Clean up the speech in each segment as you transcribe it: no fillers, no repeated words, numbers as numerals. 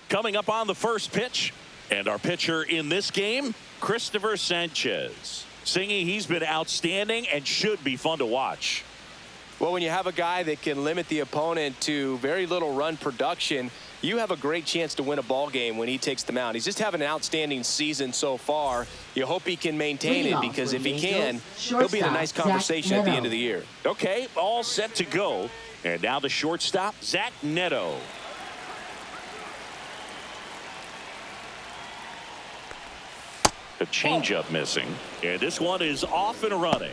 Coming up on the first pitch, and our pitcher in this game, Christopher Sanchez. Singy, he's been outstanding and should be fun to watch. Well, when you have a guy that can limit the opponent to very little run production, you have a great chance to win a ball game when he takes the mound. He's just having an outstanding season so far. You hope he can maintain it, because if he can, he'll be in a nice conversation at the end of the year. Okay, all set to go. And now the shortstop, Zach Neto. A changeup missing, and this one is off and running.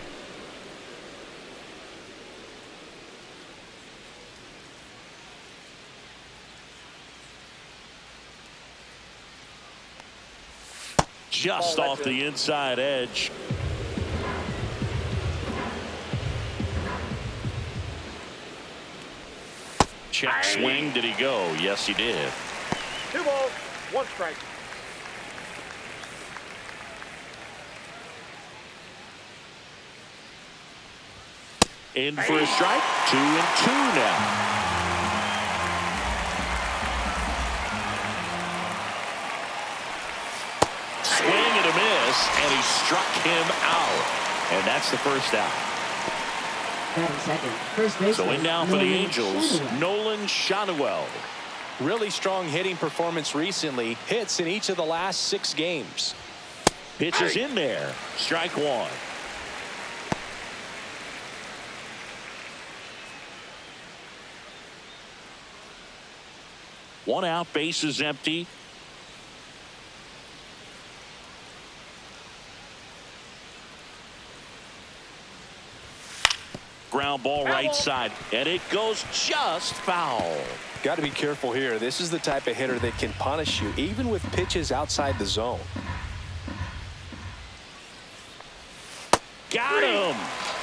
Just off the inside edge. Check swing. Did he go? Yes, he did. 2 balls, 1 strike. In for a strike. 2-2 now. Swing and a miss, and he struck him out. And that's the first out. So in now for the Angels, Nolan Shanuel. Really strong hitting performance recently. Hits in each of the last 6 games. Pitch is in there. Strike 1. One out, base is empty. Ground ball right side, and it goes just foul. Got to be careful here. This is the type of hitter that can punish you even with pitches outside the zone. Got him.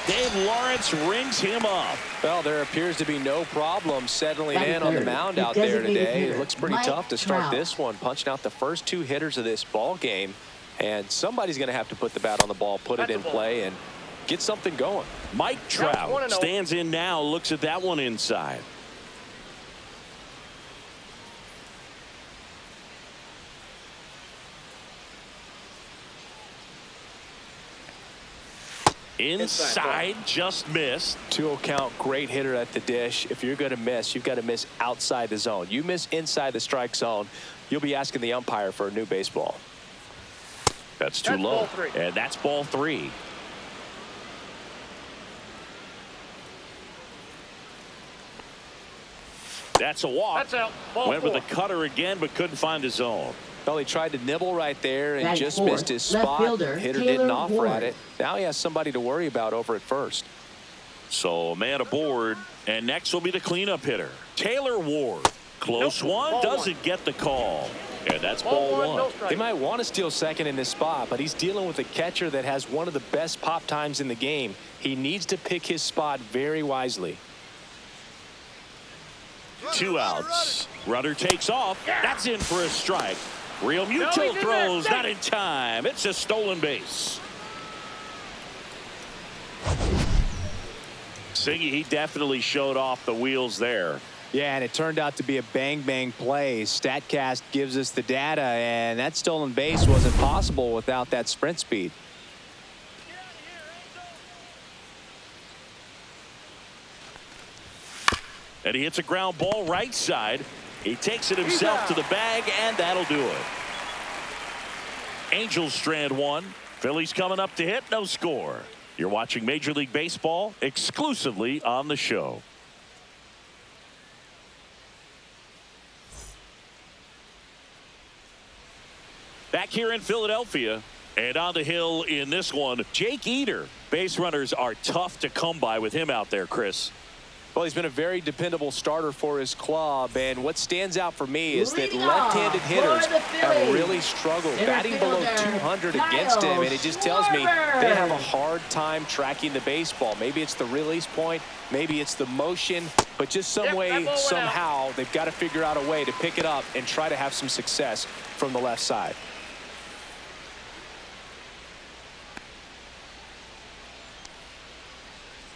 Dave Lawrence rings him up. Well, there appears to be no problem settling in on the mound out there today. It looks pretty tough to start this one, punching out the first 2 hitters of this ball game. And somebody's going to have to put the bat on the ball, put it in play, and get something going. Mike Trout stands in now, looks at that one inside. Inside, just missed. 2-0 count, great hitter at the dish. If you're going to miss, you've got to miss outside the zone. You miss inside the strike zone, you'll be asking the umpire for a new baseball. That's too low, and that's ball 3. That's a walk. That's out. Ball Went 4. with the cutter again, but couldn't find his zone. Well, he tried to nibble right there and just missed his spot. Hitter didn't offer at it. Now he has somebody to worry about over at first. So a man aboard, and next will be the cleanup hitter, Taylor Ward. Close one, doesn't get the call. And that's ball 1. He might want to steal second in this spot, but he's dealing with a catcher that has one of the best pop times in the game. He needs to pick his spot very wisely. 2 outs. Runner takes off. That's in for a strike. Real Muto throws, not in time. It's a stolen base. Singy, he definitely showed off the wheels there. Yeah, and it turned out to be a bang-bang play. StatCast gives us the data, and that stolen base wasn't possible without that sprint speed. And he hits a ground ball right side. He takes it himself to the bag, and that'll do it. Angels strand 1. Phillies coming up to hit, no score. You're watching Major League Baseball exclusively on the show. Back here in Philadelphia, and on the hill in this one, Jake Eder. Base runners are tough to come by with him out there, Chris. Well, he's been a very dependable starter for his club, and what stands out for me is that left-handed hitters have really struggled, batting below 200 against him, and it just tells me they have a hard time tracking the baseball. Maybe it's the release point, maybe it's the motion, but just some way, somehow, they've got to figure out a way to pick it up and try to have some success from the left side.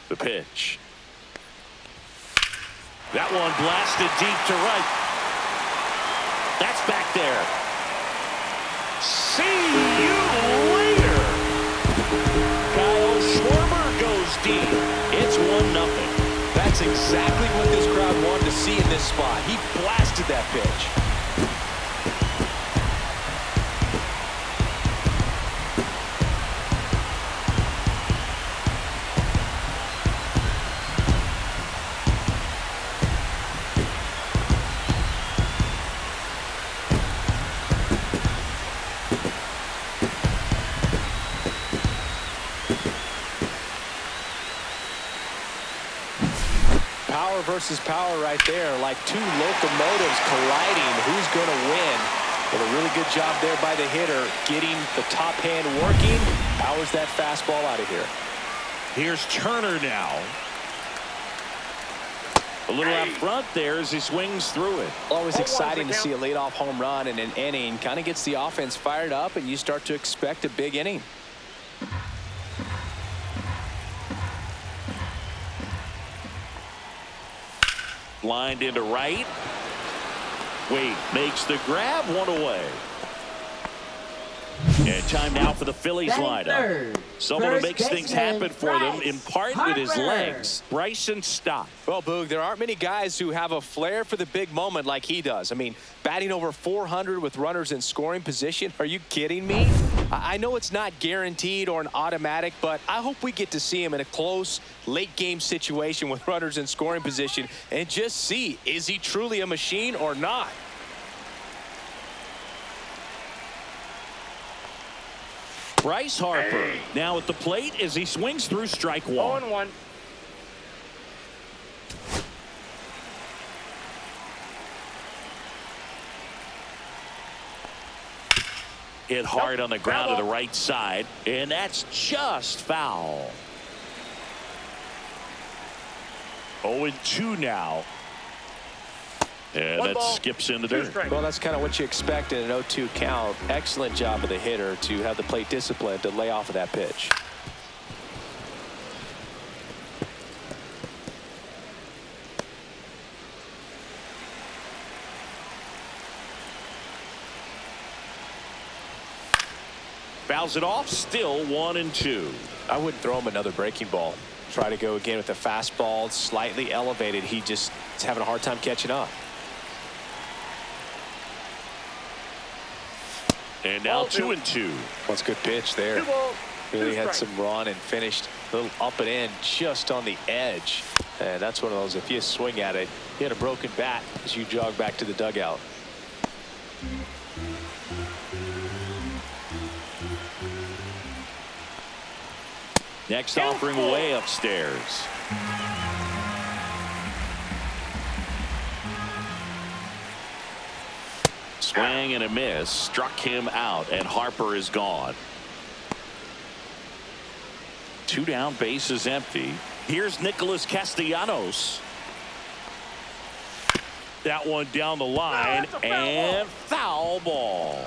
The pitch. That one blasted deep to right. That's back there. See you later. Kyle Schwarber goes deep. It's 1-0. That's exactly what this crowd wanted to see in this spot. He blasted that pitch. Power versus power right there, like two locomotives colliding. Who's going to win? But a really good job there by the hitter, getting the top hand working. Powers that fastball out of here. Here's Turner now. A little out front there as he swings through it. Always exciting to see a leadoff home run in an inning. Kind of gets the offense fired up, and you start to expect a big inning. Lined into right. Wade makes the grab, one away. And time now for the Phillies lineup. Someone who makes things happen for them, in part with his legs. Bryson Stott. Well, Boog, there aren't many guys who have a flair for the big moment like he does. I mean, batting over 400 with runners in scoring position. Are you kidding me? I know it's not guaranteed or an automatic, but I hope we get to see him in a close, late-game situation with runners in scoring position and just see, is he truly a machine or not? Bryce Harper now at the plate as he swings through strike one. 0-1. Hit hard on the ground to the right side, and that's just foul. 0-2 now. And that skips into dirt. Well, that's kind of what you expect in an 0-2 count. Excellent job of the hitter to have the plate discipline to lay off of that pitch. Fouls it off, still 1-2. I wouldn't throw him another breaking ball. Try to go again with the fastball, slightly elevated. He just is having a hard time catching up. And now 2-2. That's a good pitch there. Really had some run and finished a little up and in just on the edge. And that's one of those, if you swing at it, you had a broken bat as you jog back to the dugout. Next offering way upstairs. Swing and a miss. Struck him out, and Harper is gone. 2 down, bases empty. Here's Nicholas Castellanos. That one down the line, and foul ball.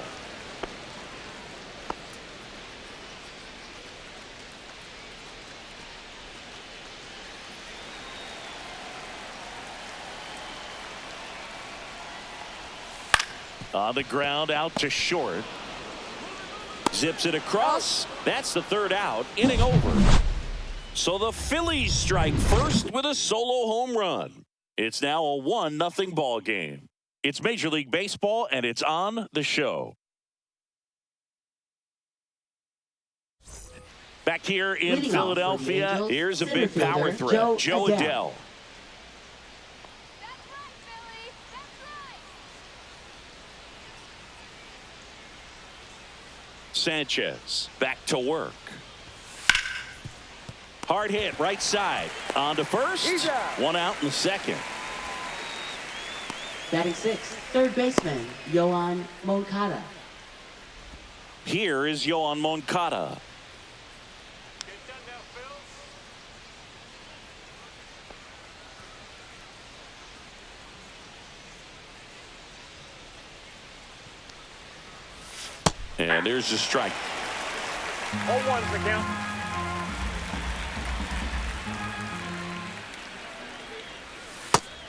On the ground, out to short. Zips it across. That's the 3rd out. Inning over. So the Phillies strike first with a solo home run. It's now a 1-0 ball game. It's Major League Baseball, and it's on the show. Back here in Philadelphia, here's a big power threat, Joe Adell. Sanchez back to work. Hard hit right side. On to first. 1 out in the 2nd. Batting 6th, 3rd baseman, Yoan Moncada. Here is Yoan Moncada. And there's the strike. 0-1's the count.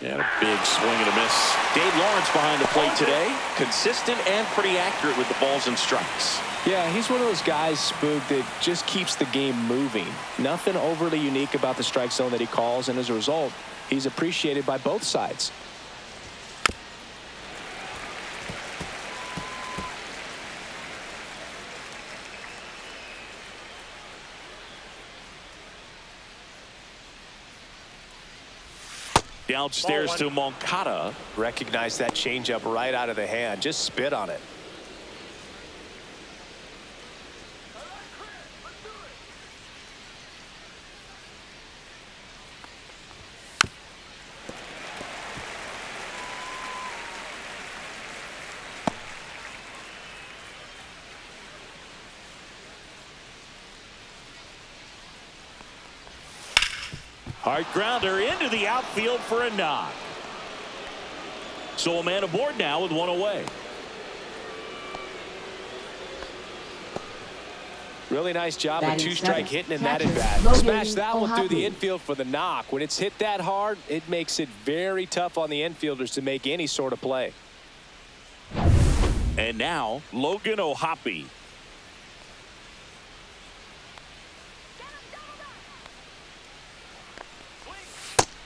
And a big swing and a miss. Dave Lawrence behind the plate today. Consistent and pretty accurate with the balls and strikes. Yeah, he's one of those guys, Spook, that just keeps the game moving. Nothing overly unique about the strike zone that he calls, and as a result, he's appreciated by both sides. Downstairs to Moncada. Recognize that changeup right out of the hand. Just spit on it. Hard grounder into the outfield for a knock. So a man aboard now with one away. Really nice job of two-strike hitting in that Catcher, at-bat. Logan Smash that one through the O'Hoppy. infield for the knock. When it's hit that hard, it makes it very tough on the infielders to make any sort of play. And now Logan O'Hoppy.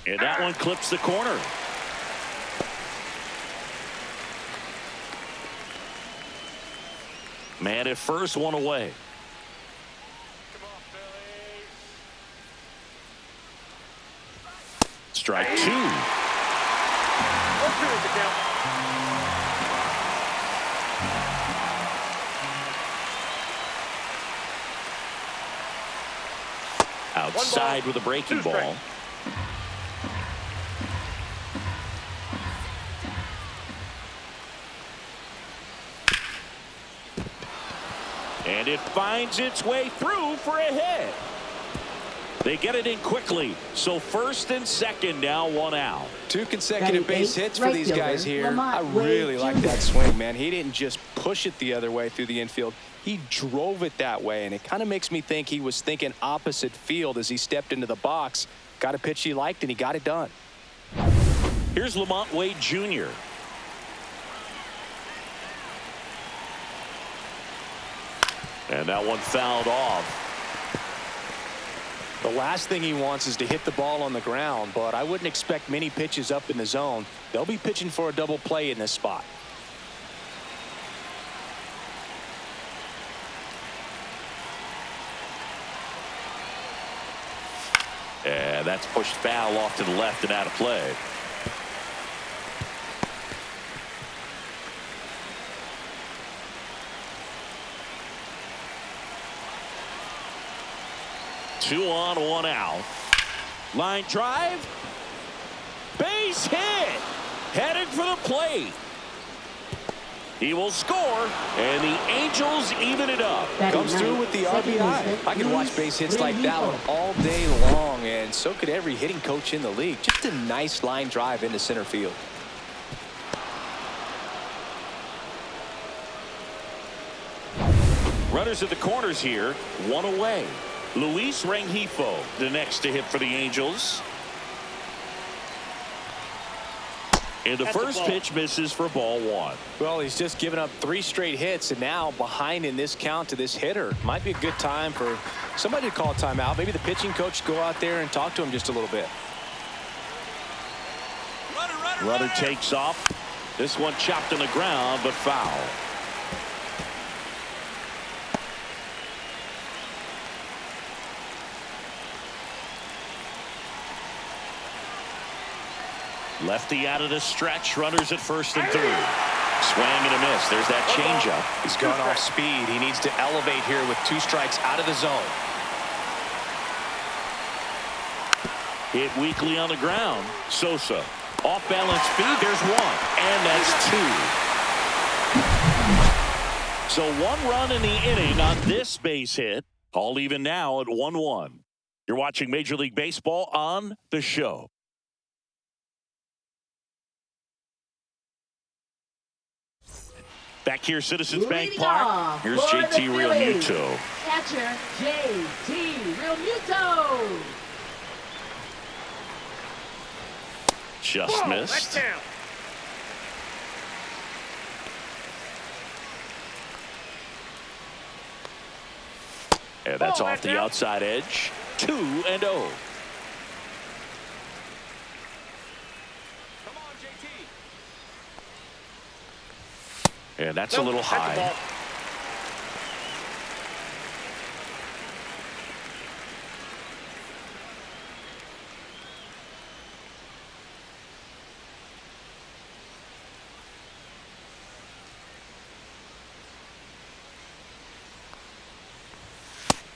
And that one clips the corner. Man at first, one away. Strike two. 1-2 is the count. Outside with a breaking ball. And it finds its way through for a hit. They get it in quickly. So first and second, now one out. Two consecutive base hits for these guys here. I Lamont really Wade like Jr. that swing, man. He didn't just push it the other way through the infield. He drove it that way, and it kind of makes me think he was thinking opposite field as he stepped into the box. Got a pitch he liked, and he got it done. Here's Lamont Wade Jr. And that one fouled off. The last thing he wants is to hit the ball on the ground, but I wouldn't expect many pitches up in the zone. They'll be pitching for a double play in this spot. And that's pushed foul off to the left and out of play. Two on, one out. Line drive. Base hit. Headed for the plate. He will score, and the Angels even it up. Comes through with the RBI. I can watch base hits like that one all day long, and so could every hitting coach in the league. Just a nice line drive into center field. Runners at the corners here, one away. Luis Rengifo, the next to hit for the Angels. And the first pitch misses for ball one. Well, he's just given up 3 straight hits, and now behind in this count to this hitter. Might be a good time for somebody to call a timeout. Maybe the pitching coach go out there and talk to him just a little bit. Runner takes off. This one chopped on the ground, but foul. Lefty out of the stretch. Runners at first and third. Swing and a miss. There's that changeup. He's gone off speed. He needs to elevate here with 2 strikes out of the zone. Hit weakly on the ground. Sosa. Off balance speed. There's one. And that's 2. So 1 run in the inning on this base hit. All even now at 1-1. You're watching Major League Baseball on The Show. Back here, Citizens Bank Park. Here's JT Realmuto. Catcher JT Realmuto. Just Whoa, missed. that's down. And that's Oh, off that's the out. outside edge. 2-0. Come on, JT. And that's a Nope, little that's a high. ball.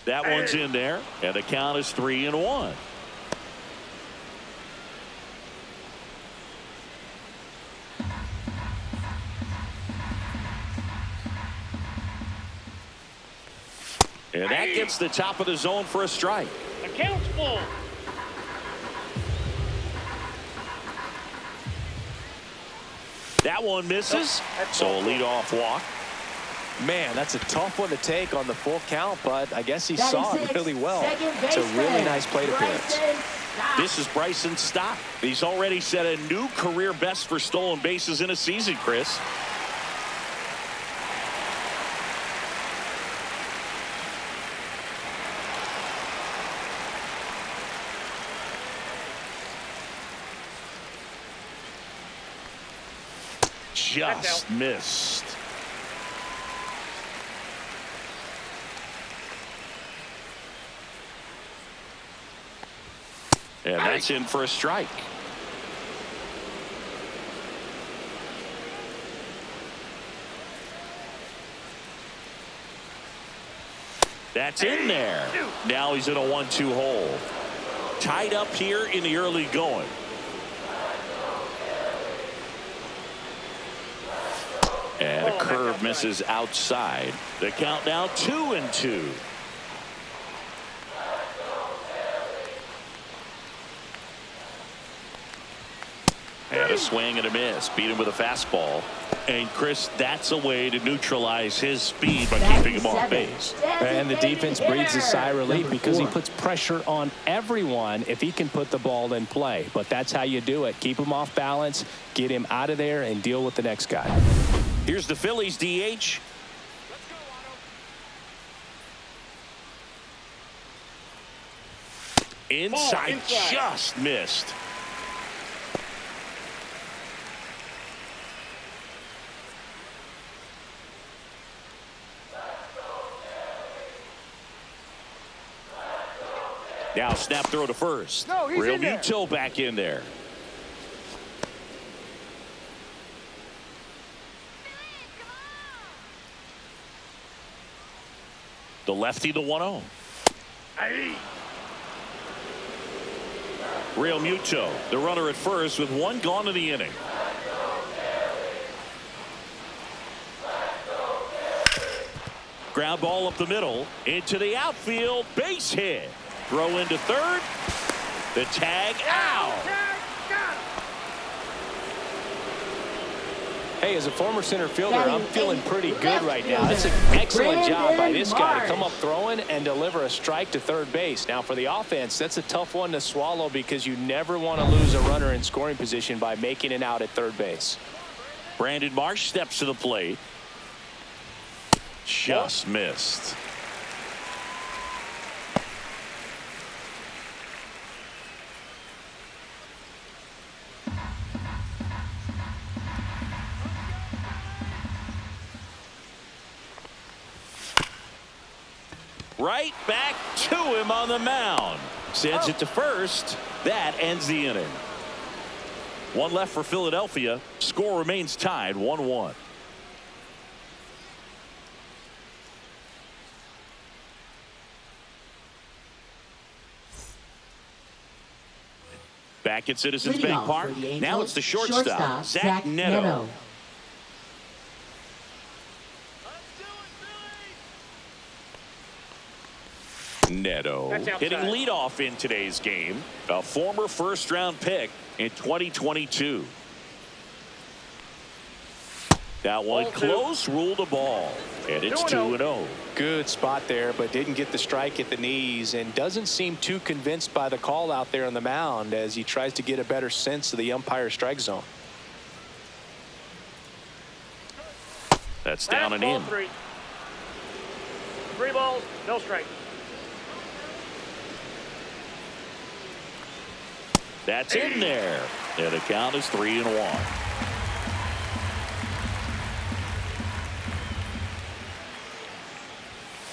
That one's in there, and the count is 3-1. And that gets the top of the zone for a strike. The count's full. That one misses, so a leadoff walk. Man, that's a tough one to take on the full count, but I guess he Batting saw it six, really well. second It's a really baseman, nice plate appearance. Bryson Stott. This is Bryson Stott. He's already set a new career best for stolen bases in a season, Chris. Just missed. And that's in for a strike. That's in there. Now he's in a 1-2 hole. Tied up here in the early going. And a curve misses outside. The count now 2-2. And a swing and a miss. Beat him with a fastball. And Chris, that's a way to neutralize his speed by keeping him off base. And the defense breathes a sigh of relief Number because he 4. puts pressure on everyone if he can put the ball in play. But that's how you do it. Keep him off balance, get him out of there, and deal with the next guy. Here's the Phillies DH. Inside, just missed. Now snap throw to first. No, he's Real in there. Muto back in there. The lefty to 1-0. Real Muto, the runner at first with one gone in the inning. Ground ball up the middle into the outfield, base hit. Throw into third. The tag out. Hey, as a former center fielder, I'm Batting feeling eighth, pretty good left right now. That's an fielder, excellent job by this guy to Brandon come up throwing and deliver a strike to third base. Now, for the offense, that's a tough one to swallow because you never want to lose a runner in scoring position by making it out at third base. Brandon Marsh steps to the plate. Just missed. Right back to him on the mound. Sends it to first. That ends the inning. One left for Philadelphia. Score remains tied 1-1. Back at Citizens Leading Bank off Park. for the Angels, Now it's the shortstop, Zach Zach Neto. Neto. Neto That's outside. hitting leadoff in today's game. A former first-round pick in 2022. That one Ball close, ruled a ball. And it's 2-0. Good spot there, but didn't get the strike at the knees and doesn't seem too convinced by the call out there on the mound as he tries to get a better sense of the umpire's strike zone. That's down and in. Three balls, no strike. That's in there. And the count is 3-1.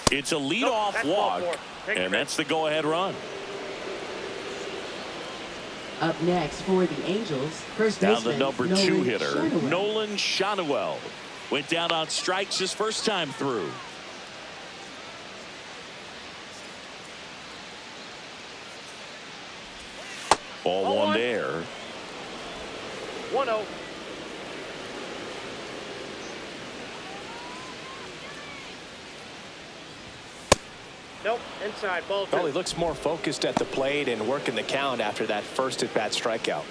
It's a leadoff walk, and that's the go-ahead run. Up next for the Angels, first Down baseman, the number Nolan 2 hitter, Schanuel. Nolan Schanuel. Went down on strikes his first time through. Ball one there. 1-0. Nope, inside, ball 2. Well, he looks more focused at the plate and working the count after that first at-bat strikeout.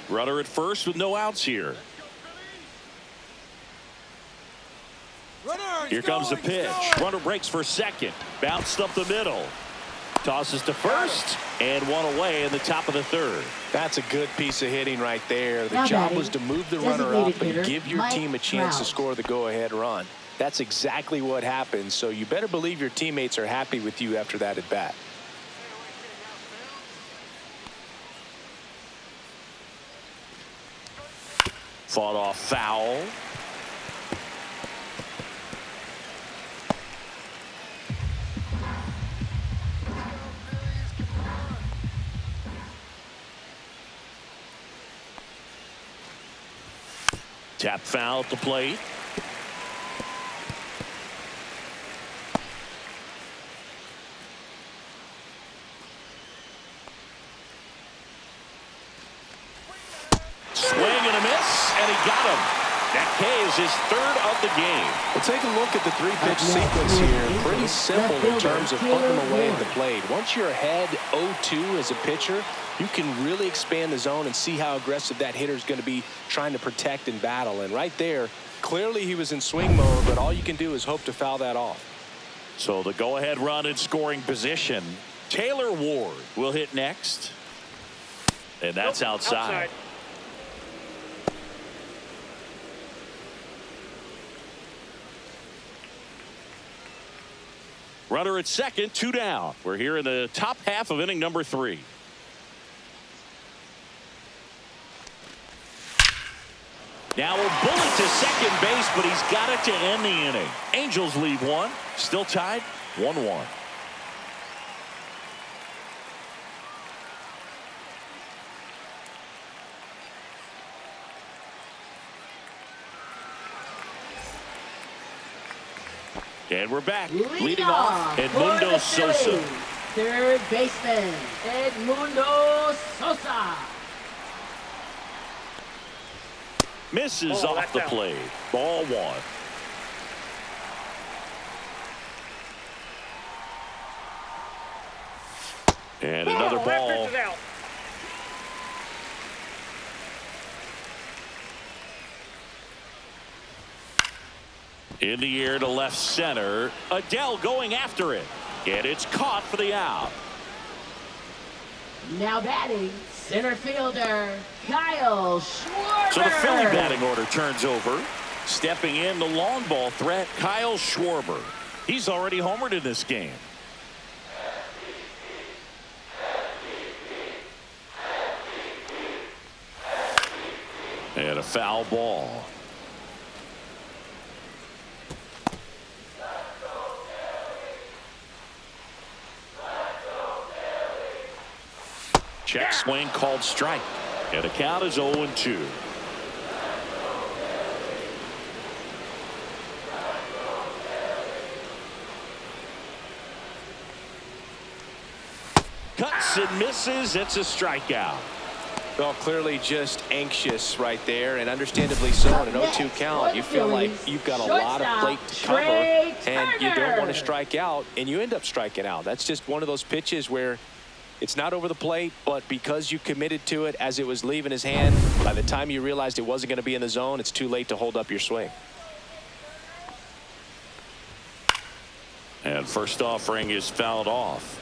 Runner at first with no outs here. Here comes the pitch. Runner breaks for second. Bounced up the middle. Tosses to first, and one away in the top of the third. That's a good piece of hitting right there. The Now job batting, was to move the runner designated up and hitter, give your Mike team a chance to Trout. score the go-ahead run. That's exactly what happened, so you better believe your teammates are happy with you after that at bat. Fought off foul. Tap foul at the plate. Swing and a miss, and he got him. That K is his third of the game. Well, take a look at the three-pitch sequence here. Pretty simple in terms of putting them away at the plate. Once you're ahead 0-2 as a pitcher, you can really expand the zone and see how aggressive that hitter is going to be trying to protect and battle. And right there, clearly he was in swing mode, but all you can do is hope to foul that off. So the go-ahead run in scoring position. Taylor Ward will hit next. And that's outside. Runner at second, 2 down. We're here in the top half of inning number 3. Now a bullet to second base, but he's got it to end the inning. Angels leave one. Still tied, 1-1. And we're back. Leading off, Edmundo Sosa. Third baseman, Edmundo Sosa. Misses off the plate. Ball 1. And another ball. In the air to left center. Adele going after it. And it's caught for the out. Now batting, center fielder, Kyle Schwarber. So the Philly batting order turns over. Stepping in the long ball threat, Kyle Schwarber. He's already homered in this game. And a foul ball. Check swing called strike. And the count is 0-2. Cuts and misses. It's a strikeout. Well, clearly just anxious right there, and understandably so in an 0-2 count. You feel like you've got a lot of plate to cover, and you don't want to strike out, and you end up striking out. That's just one of those pitches where It's not over the plate, but because you committed to it as it was leaving his hand, by the time you realized it wasn't going to be in the zone, it's too late to hold up your swing. And first offering is fouled off.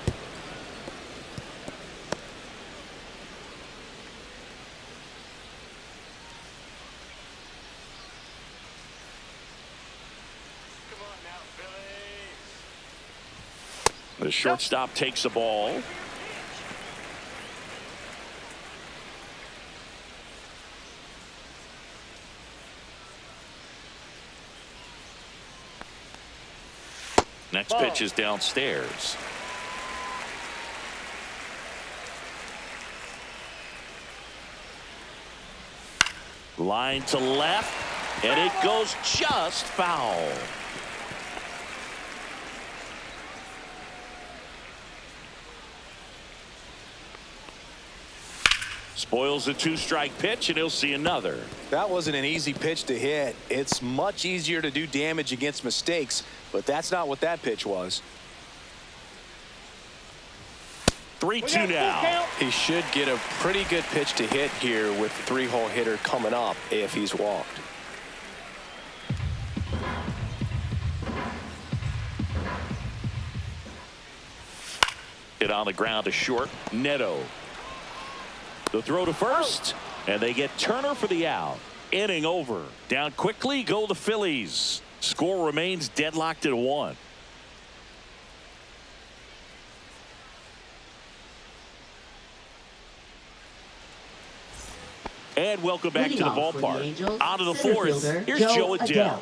The shortstop takes the ball. Next pitch is downstairs. Line to left, and it goes just foul. Spoils a two-strike pitch, and he'll see another. That wasn't an easy pitch to hit. It's much easier to do damage against mistakes, but that's not what that pitch was. 3-2 now. He should get a pretty good pitch to hit here with the three-hole hitter coming up if he's walked. Hit on the ground to short. Neto. The throw to first, and they get Turner for the out. Inning over. Down quickly go the Phillies. Score remains deadlocked at 1. And welcome back to the ballpark. Out of the fourth, here's Joe Adell.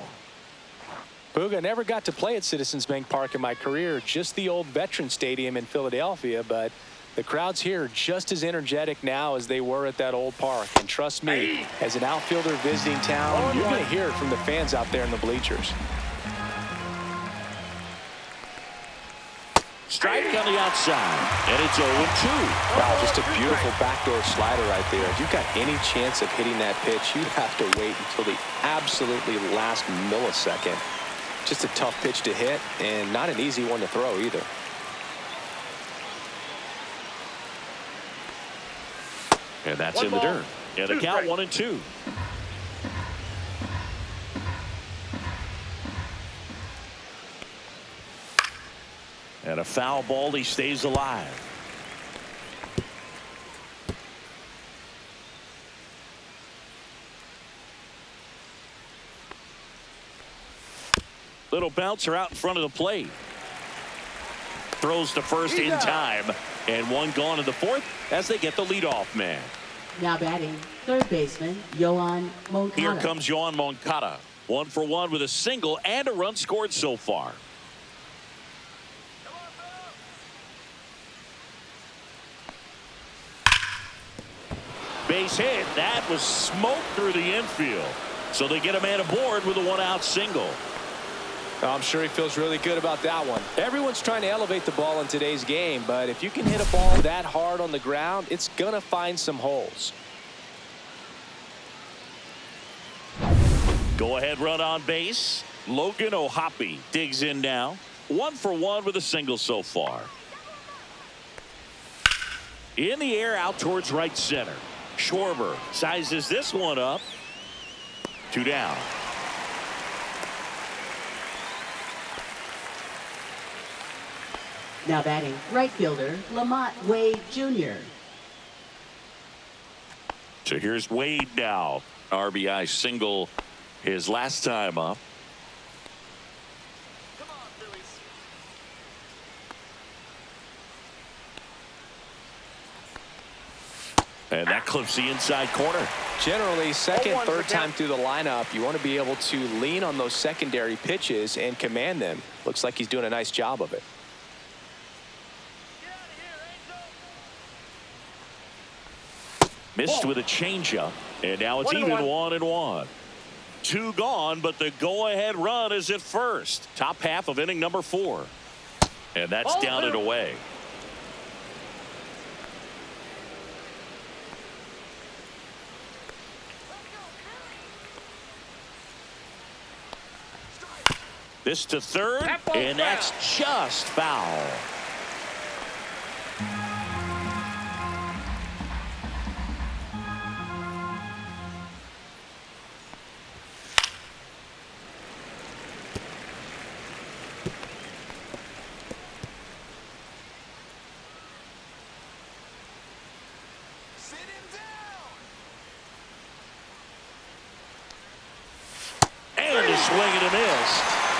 Booga, never got to play at Citizens Bank Park in my career, just the old Veterans Stadium in Philadelphia, but the crowds here are just as energetic now as they were at that old park. And trust me, as an outfielder visiting town, you're going to hear it from the fans out there in the bleachers. Strike on the outside, and it's 0-2. Wow, just a beautiful backdoor slider right there. If you've got any chance of hitting that pitch, you have to wait until the absolutely last millisecond. Just a tough pitch to hit, and not an easy one to throw either. And that's in the dirt. And the count 1-2. And a foul ball, he stays alive. Little bouncer out in front of the plate. Throws to first in time. And one gone in the fourth as they get the leadoff man. Now batting, third baseman, Yohan Moncada. Here comes Yohan Moncada. 1 for 1 with a single and a run scored so far. Base hit. That was smoked through the infield. So they get a man aboard with a one-out single. I'm sure he feels really good about that one. Everyone's trying to elevate the ball in today's game, but if you can hit a ball that hard on the ground, it's going to find some holes. Go-ahead run on base. Logan O'Hoppe digs in now. 1 for 1 with a single so far. In the air out towards right center. Schwarber sizes this one up. 2 down. Now batting, right fielder, Lamont Wade Jr. So here's Wade now. RBI single his last time up. Come on, Phillies. And that clips the inside corner. Generally, second, 0-1 third for down. time through the lineup, you want to be able to lean on those secondary pitches and command them. Looks like he's doing a nice job of it. Missed with a changeup, and now it's even 1-1. 2 gone, but the go-ahead run is at first. Top half of inning number 4. And that's down and away. This to third, and that's just foul. swing and a miss.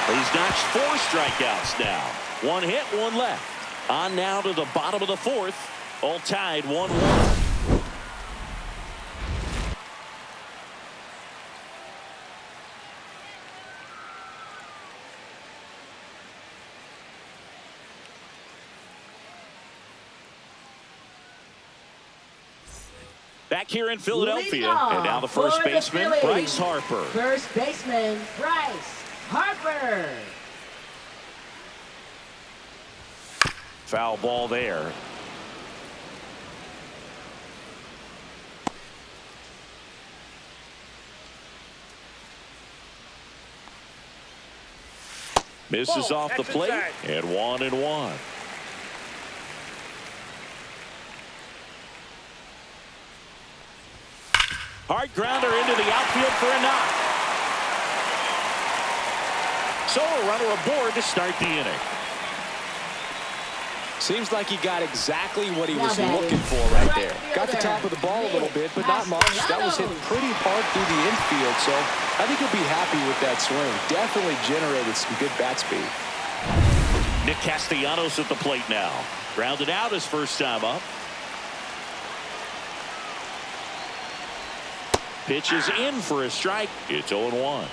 He's notched 4 strikeouts now. 1 hit, 1 left. On now to the bottom of the 4th. All tied 1-1. Back here in Philadelphia, and now the first baseman, Bryce Harper. First baseman, Bryce Harper. Foul ball there. Misses off the plate, and 1-1. Hard grounder into the outfield for a knock. So a runner aboard to start the inning. Seems like he got exactly what he was looking for right there. Got the top of the ball a little bit, but not much. That was hit pretty hard through the infield, so I think he'll be happy with that swing. Definitely generated some good bat speed. Nick Castellanos at the plate now. Grounded out his first time up. Pitch is in for a strike. It's 0-1.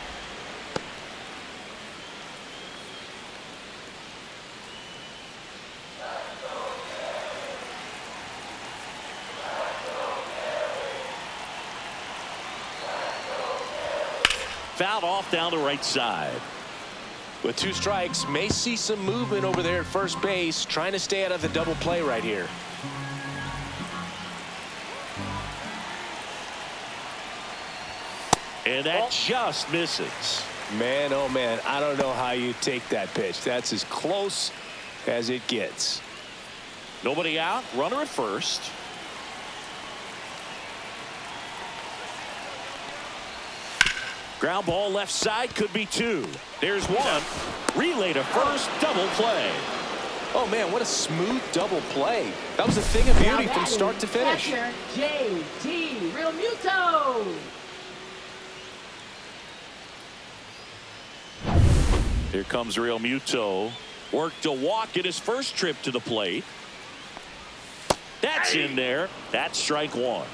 Fouled off down the right side. With 2 strikes, may see some movement over there at first base, trying to stay out of the double play right here. And that just misses. Man, oh man, I don't know how you take that pitch. That's as close as it gets. Nobody out, runner at first. Ground ball left side, could be 2. There's 1. Relay to first, double play. Oh man, what a smooth double play. That was a thing of beauty from start to finish. Catcher J.T. Realmuto. Here comes Realmuto. Worked a walk at his first trip to the plate. That's in there. That's strike 1.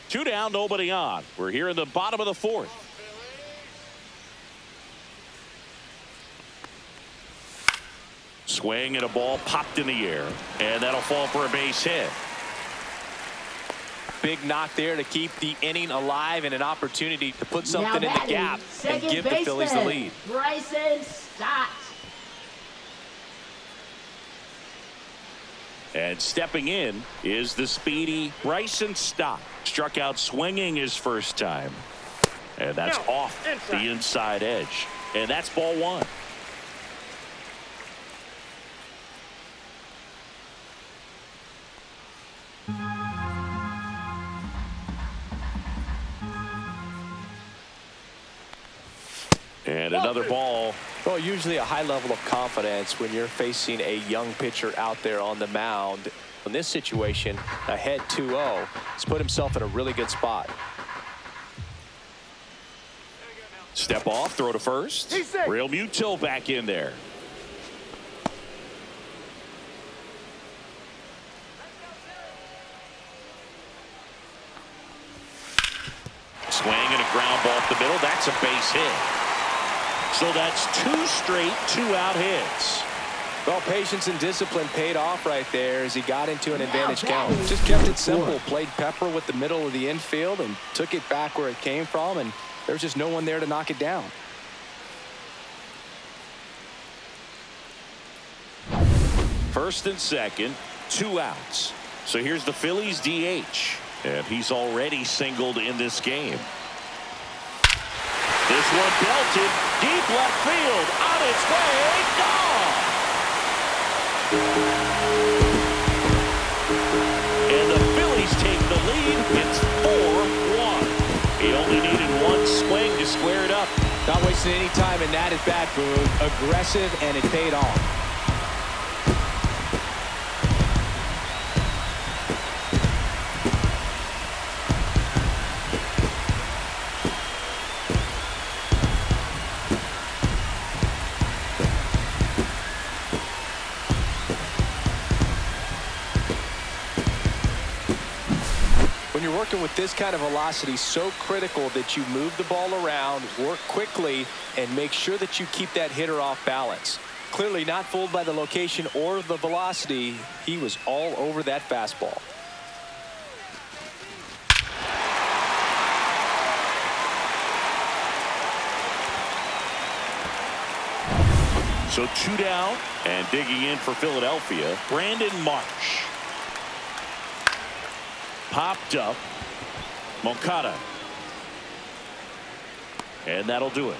Two down, nobody on. We're here in the bottom of the 4th. Swing and a ball popped in the air, and that'll fall for a base hit. Big knock there to keep the inning alive and an opportunity to put something in the gap and give the Phillies the lead. Bryson Stott. And stepping in is the speedy Bryson Stott. Struck out swinging his first time. And that's off the inside edge. And that's ball 1. And another ball. Well, usually a high level of confidence when you're facing a young pitcher out there on the mound. In this situation, ahead 2-0, he's put himself in a really good spot. Step off, throw to first. Realmuto back in there. Swing and a ground ball up the middle. That's a base hit. So that's 2 straight 2-out hits. Well, patience and discipline paid off right there as he got into an advantage count. Just kept it simple. Played pepper with the middle of the infield and took it back where it came from, and there's just no one there to knock it down. First and second, 2 outs. So here's the Phillies DH, and he's already singled in this game. This one belted deep left field, on its way, gone. And the Phillies take the lead. It's 4-1. He only needed 1 swing to square it up. Not wasting any time in that at bat, Boone. Aggressive, and it paid off. When you're working with this kind of velocity, so critical that you move the ball around, work quickly, and make sure that you keep that hitter off balance. Clearly not fooled by the location or the velocity. He was all over that fastball. So 2 down, and digging in for Philadelphia, Brandon Marsh. Popped up. Moncada. And that'll do it.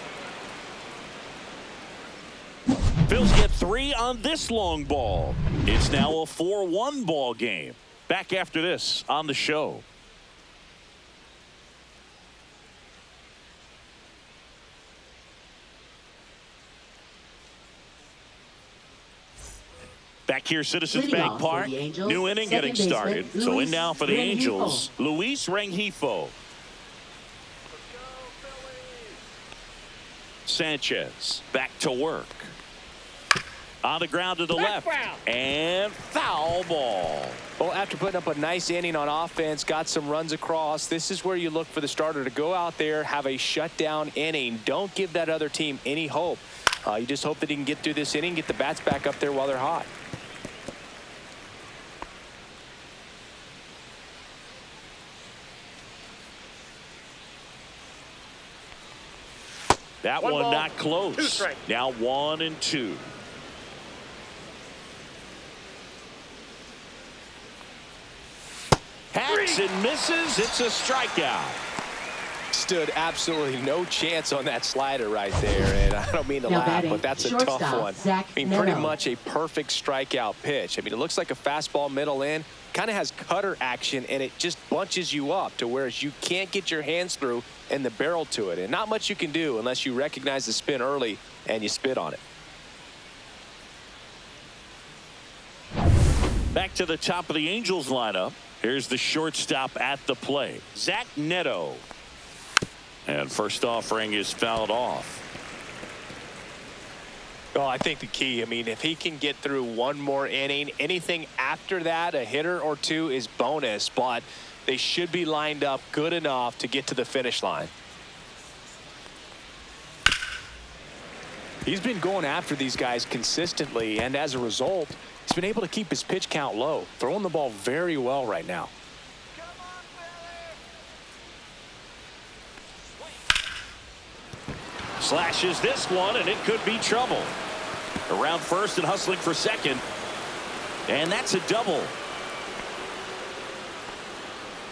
Phils get 3 on this long ball. It's now a 4-1 ball game. Back after this on the show. Back here, Citizens Bank Park. New inning getting started. So in now for the Angels, Luis Rengifo. Sanchez back to work. On the ground to the left. And foul ball. Well, after putting up a nice inning on offense, got some runs across, this is where you look for the starter to go out there, have a shutdown inning. Don't give that other team any hope. You just hope that he can get through this inning, get the bats back up there while they're hot. That one not close. Now 1-2. Hacks and misses. It's a strikeout. Stood absolutely no chance on that slider right there, and I don't mean to laugh, but that's a tough one. I mean, pretty much a perfect strikeout pitch. I mean, it looks like a fastball middle in, kind of has cutter action, and it just bunches you up to whereas you can't get your hands through and the barrel to it, and not much you can do unless you recognize the spin early and you spit on it. Back to the top of the Angels lineup. Here's the shortstop at the plate, Zach Neto. And first offering is fouled off. Well, I think the key, I mean, if he can get through one more inning, anything after that, a hitter or two is bonus, but they should be lined up good enough to get to the finish line. He's been going after these guys consistently, and as a result, he's been able to keep his pitch count low, throwing the ball very well right now. Slashes this one, and it could be trouble. Around first and hustling for second. And that's a double.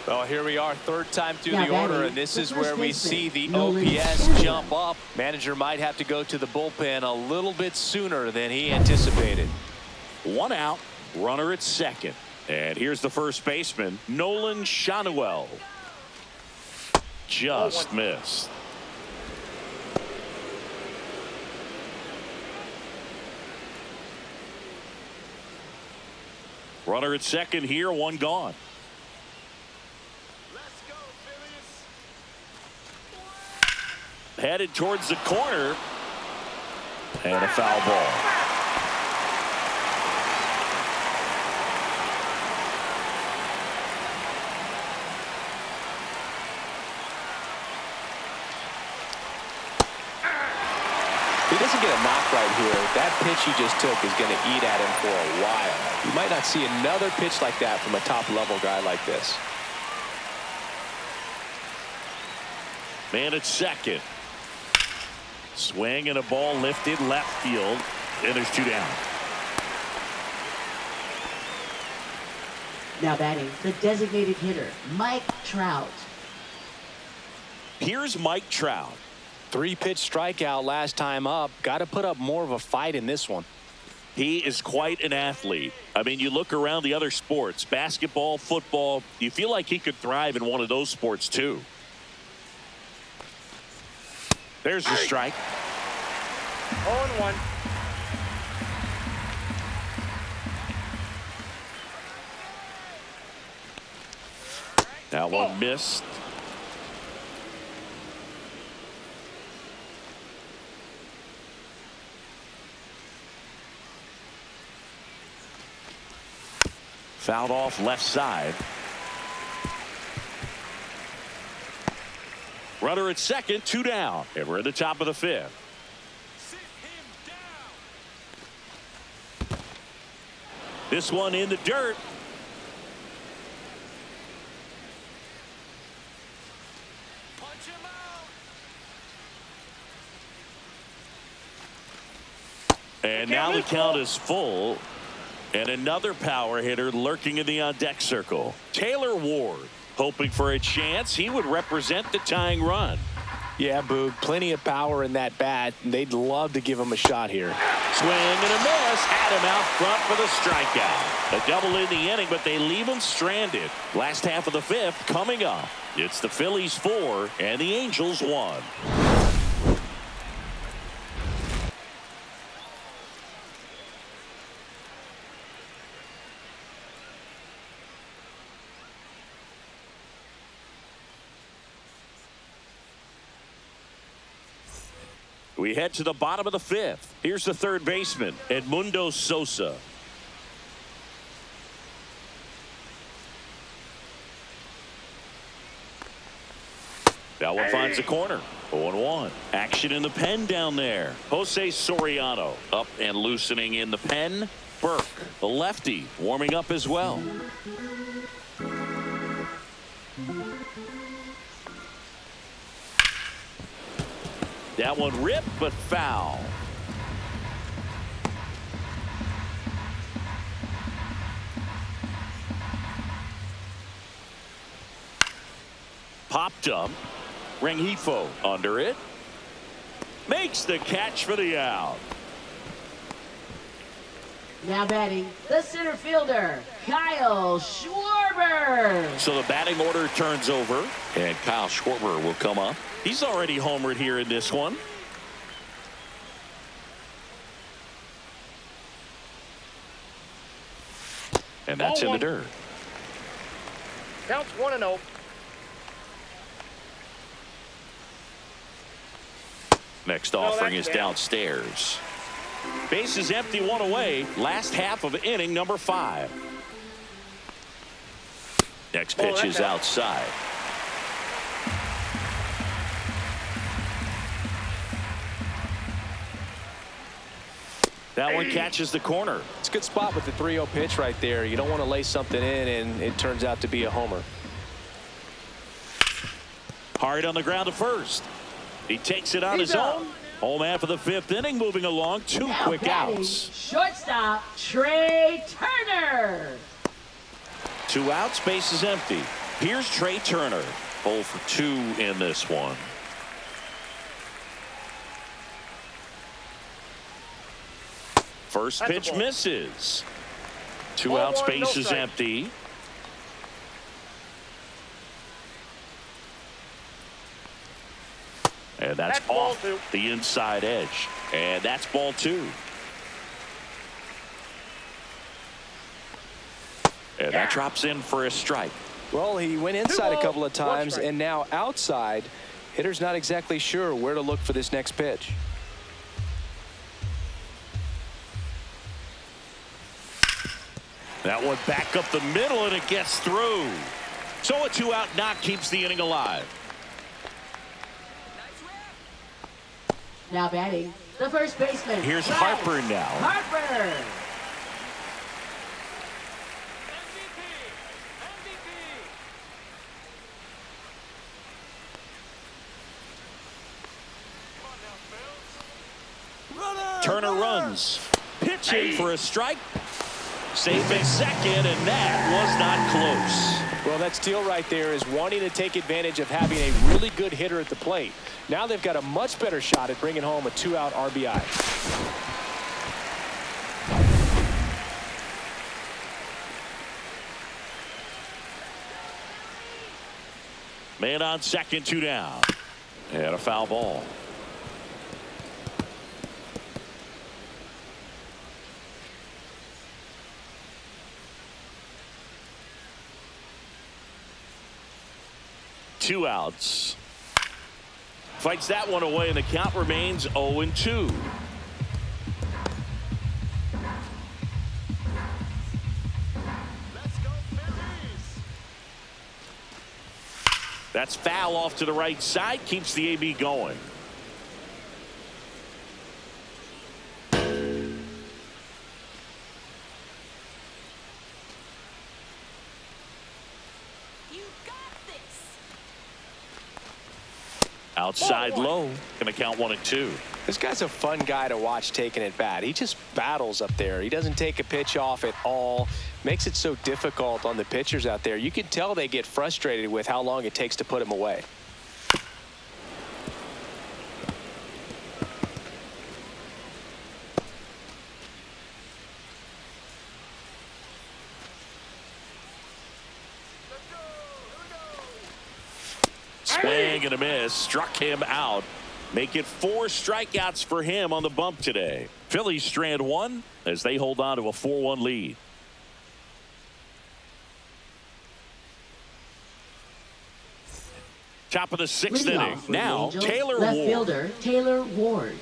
Well, here we are, third time through the order, and this is where we see the OPS jump up. Manager might have to go to the bullpen a little bit sooner than he anticipated. 1 out, runner at second. And here's the first baseman, Nolan Shanuel. Just missed. Runner at second here, 1 gone. Let's go, Phillies. Headed towards the corner. And a foul ball. He doesn't get a knock right here. That pitch he just took is going to eat at him for a while. You might not see another pitch like that from a top-level guy like this. Man at second. Swing and a ball lifted left field. And there's 2 down. Now batting, the designated hitter, Mike Trout. Here's Mike Trout. 3-pitch strikeout last time up. Got to put up more of a fight in this one. He is quite an athlete. I mean, you look around the other sports, basketball, football, you feel like he could thrive in one of those sports too. There's the strike. 0-1. That one missed. Fouled off left side. Runner at second, 2 down. And we're at the top of the 5th. This one in the dirt. And now the count is full. And another power hitter lurking in the on-deck circle. Taylor Ward, hoping for a chance he would represent the tying run. Yeah, Boog, plenty of power in that bat, and they'd love to give him a shot here. Swing and a miss. Had him out front for the strikeout. A double in the inning, but they leave him stranded. Last half of the 5th coming up. It's the Phillies 4 and the Angels 1. We head to the bottom of the 5th. Here's the third baseman, Edmundo Sosa. That one finds the corner. 0-1. Action in the pen down there. Jose Soriano up and loosening in the pen. Burke, the lefty, warming up as well. That one ripped, but foul. Popped up. Rengifo under it. Makes the catch for the out. Now batting, the center fielder, Kyle Schwarber. So the batting order turns over, and Kyle Schwarber will come up. He's already homered here in this one. And that's in the dirt. Counts 1-0. Next offering is downstairs. Base is empty, 1 away. Last half of inning number 5. Next pitch is outside. That one catches the corner. It's a good spot with the 3-0 pitch right there. You don't want to lay something in and it turns out to be a homer. Hard on the ground to first. He takes it on his own. Home half of the 5th inning, moving along. 2 quick outs. Shortstop Trey Turner. 2 outs, base is empty. Here's Trey Turner. 0 for 2 in this one. First pitch misses. 2 outs, base is empty. And that's off the inside edge. And that's ball 2. And that drops in for a strike. Well, he went inside a couple of times and now outside. Hitter's not exactly sure where to look for this next pitch. That one back up the middle and it gets through. So a 2-out knock keeps the inning alive. Now batting, the first baseman. Here's Harper now. Harper. Turner runs. Pitching for a strike. Safe at second, and that was not close. Well, that steal right there is wanting to take advantage of having a really good hitter at the plate. Now they've got a much better shot at bringing home a 2-out RBI. Man on second, 2 down. And a foul ball. Two outs. Fights that one away, and the count remains 0-2. That's foul off to the right side. Keeps the AB going. Outside low. Going to count 1-2. This guy's a fun guy to watch taking at bat. He just battles up there. He doesn't take a pitch off at all. Makes it so difficult on the pitchers out there. You can tell they get frustrated with how long it takes to put him away. Swing and a miss. Struck him out. Make it 4 strikeouts for him on the bump today. Phillies strand 1 as they hold on to a 4-1 lead. Top of the 6th inning. Now Taylor left Ward. fielder Taylor Ward.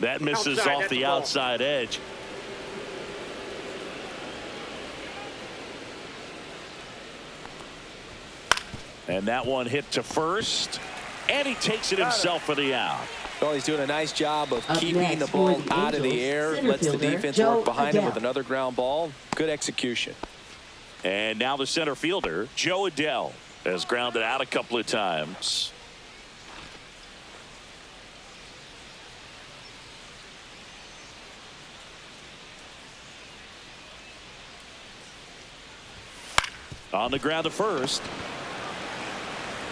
That misses off the outside edge. And that one hit to first. And he takes it himself for the out. Well, he's doing a nice job of Up keeping next the ball for the out of the Angels, air. center Lets the fielder, defense Joe work behind him with Adele. another ground ball. Good execution. And now the center fielder, Joe Adele, has grounded out a couple of times. On the ground to first.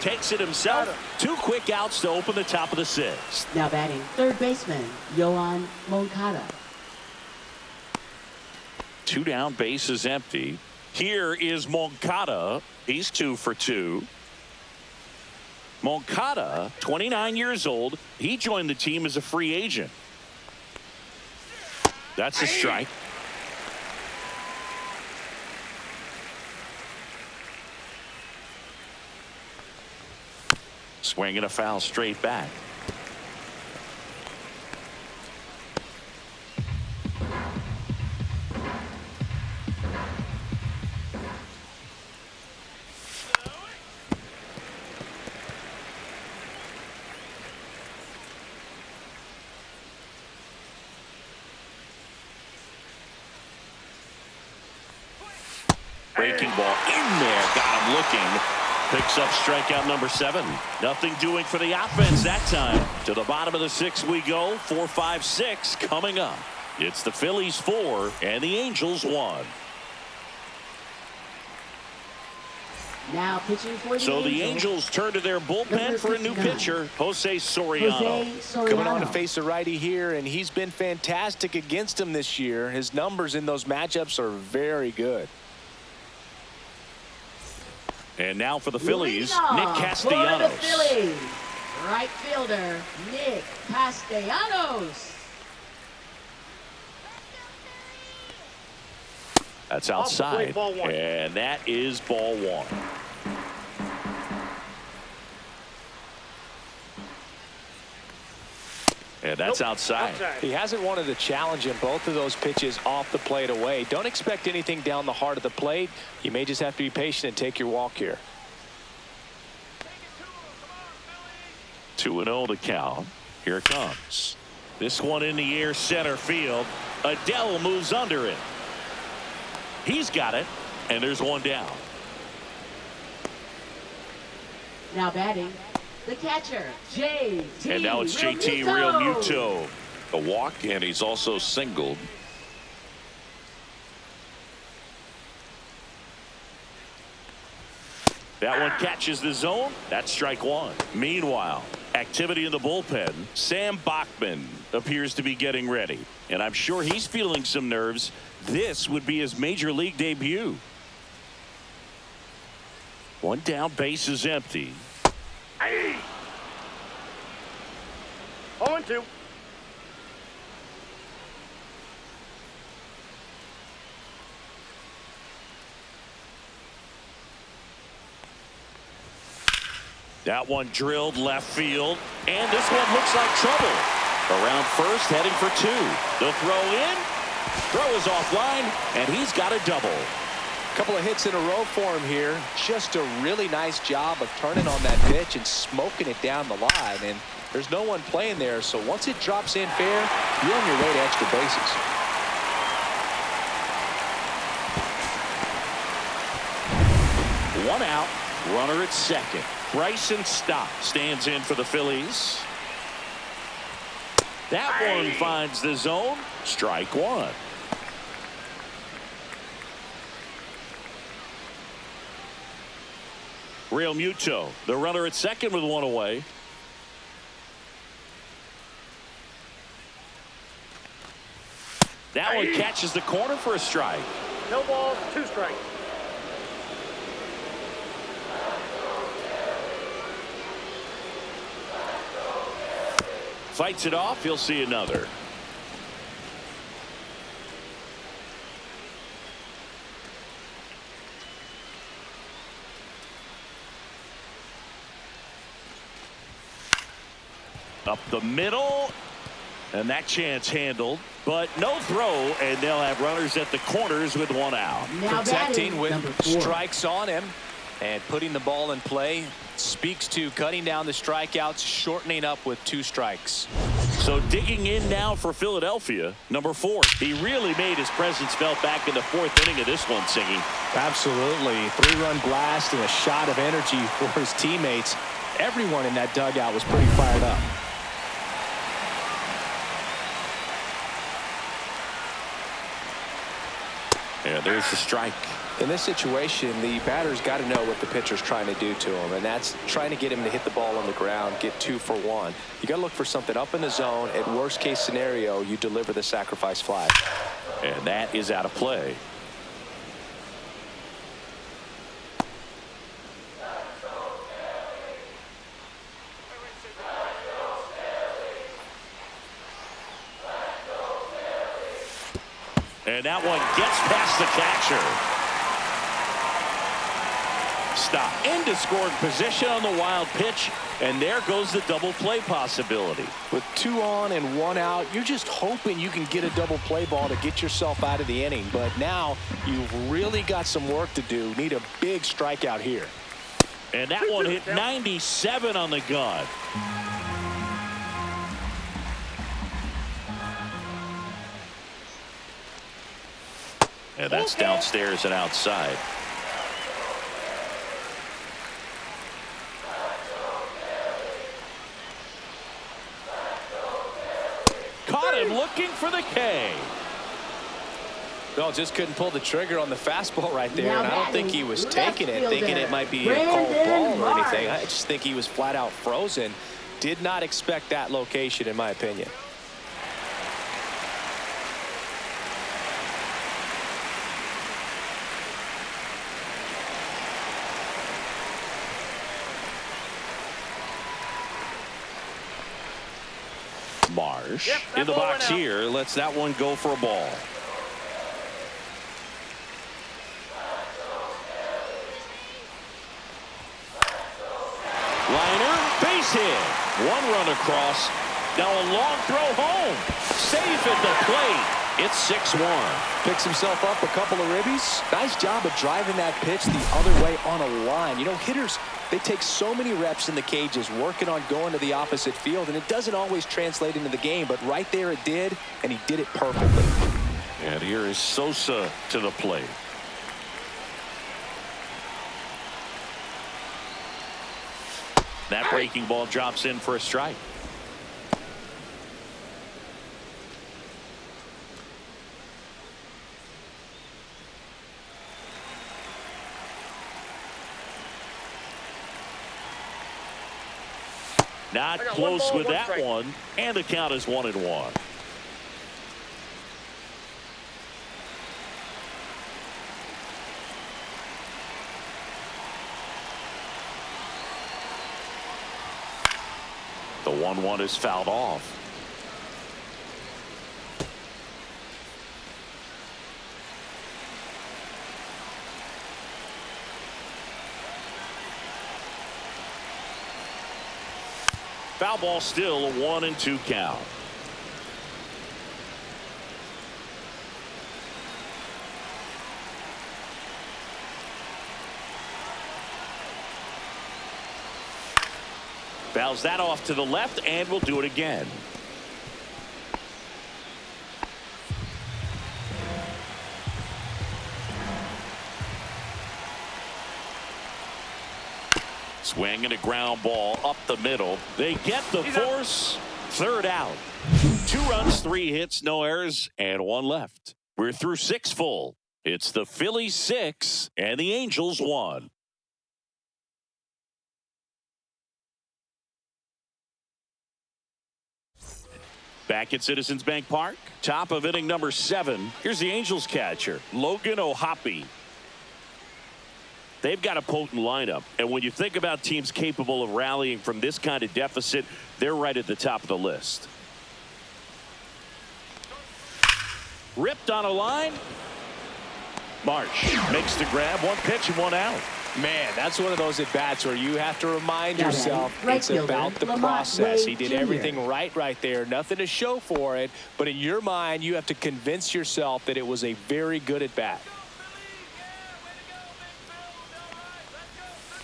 Takes it himself. 2 quick outs to open the top of the 6th. Now batting third baseman Yohan Moncada. 2 down, base is empty. Here is Moncada. He's 2 for 2. Moncada, 29 years old. He joined the team as a free agent. That's a strike. Swing and a foul straight back. Breaking ball in there. Got him looking. Picks up strikeout number 7. Nothing doing for the offense that time. To the bottom of the 6th we go. 4, 5, 6 coming up. It's the Phillies 4 and the Angels 1. Now pitching for the So Angels. the Angels turn to their bullpen Number for a new 59. pitcher, Jose Soriano. Jose Soriano. Coming on to face a righty here, and he's been fantastic against him this year. His numbers in those matchups are very good. And now for the Phillies, Leadoff Nick For the Castellanos. Phillies, right fielder Nick Castellanos. That's outside. Ball 1. And that is ball 1. And that's outside. He hasn't wanted to challenge him both of those pitches off the plate away. Don't expect anything down the heart of the plate. You may just have to be patient and take your walk here. 2-0 to count. Here it comes. This one in the air, center field. Adele moves under it. He's got it, and there's one down. Now batting the catcher JT. And now it's JT Realmuto. A walk, and he's also singled. That one catches the zone. That's strike 1. Meanwhile, activity in the bullpen. Sam Bachman appears to be getting ready. And I'm sure he's feeling some nerves. This would be his major league debut. 1 down, base is empty. 0-2. That one drilled left field. And this one looks like trouble. Around first, heading for two. The throw in. Throw is offline, and he's got a double. A couple of hits in a row for him here. Just a really nice job of turning on that pitch and smoking it down the line. And there's no one playing there, so once it drops in fair, you're on your way to extra bases. One out, runner at second. Bryson Stott stands in for the Phillies. That one finds the zone. Strike one. Real Muto, the runner at second with one away. That one catches the corner for a strike. No balls, 2 strikes. Fights it off. He'll see another. Up the middle, and that chance handled, but no throw, and they'll have runners at the corners with one out. Protecting with strikes on him and putting the ball in play speaks to cutting down the strikeouts, shortening up with 2 strikes. So digging in now for Philadelphia, number 4. He really made his presence felt back in the 4th inning of this one, Singy. Absolutely. 3-run blast and a shot of energy for his teammates. Everyone in that dugout was pretty fired up. Yeah, there's the strike. In this situation, the batter's got to know what the pitcher's trying to do to him, and that's trying to get him to hit the ball on the ground, get 2 for 1. You got to look for something up in the zone. At worst case scenario, you deliver the sacrifice fly. And that is out of play. And that one gets past the catcher. Stop into scoring position on the wild pitch, and there goes the double play possibility. With 2 on and 1 out, you're just hoping you can get a double play ball to get yourself out of the inning. But now you've really got some work to do. Need a big strikeout here. And that one hit 97 on the gun. And that's downstairs and outside. Caught him looking for the K. No, just couldn't pull the trigger on the fastball right there. And I don't think he was taking it, thinking it might be a called ball or anything. I just think he was flat out frozen. Did not expect that location, in my opinion. Marsh in the box here, lets that one go for a ball. Liner, base hit. 1 run across. Now a long throw home. Safe at the plate. It's 6-1. Picks himself up a couple of ribbies. Nice job of driving that pitch the other way on a line. You know, hitters, they take so many reps in the cages working on going to the opposite field, and it doesn't always translate into the game, but right there it did, and he did it perfectly. And here is Sosa to the plate. That breaking ball drops in for a strike. Not close with that one, and the count is 1-1. The 1-1 is fouled off. Foul ball, still a 1-2 count. Fouls that off to the left, and we'll do it again. Swing and a ground ball up the middle. They get the force. Third out. 2 runs, 3 hits, no errors, and 1 left. We're through 6 full. It's the Phillies 6 and the Angels 1. Back at Citizens Bank Park, top of inning number 7. Here's the Angels catcher, Logan O'Hoppe. They've got a potent lineup, and when you think about teams capable of rallying from this kind of deficit, they're right at the top of the list. Ripped on a line. Marsh makes the grab, 1 pitch and 1 out. Man, that's one of those at-bats where you have to remind yourself it's about the process. He did everything right there. Nothing to show for it, but in your mind, you have to convince yourself that it was a very good at-bat.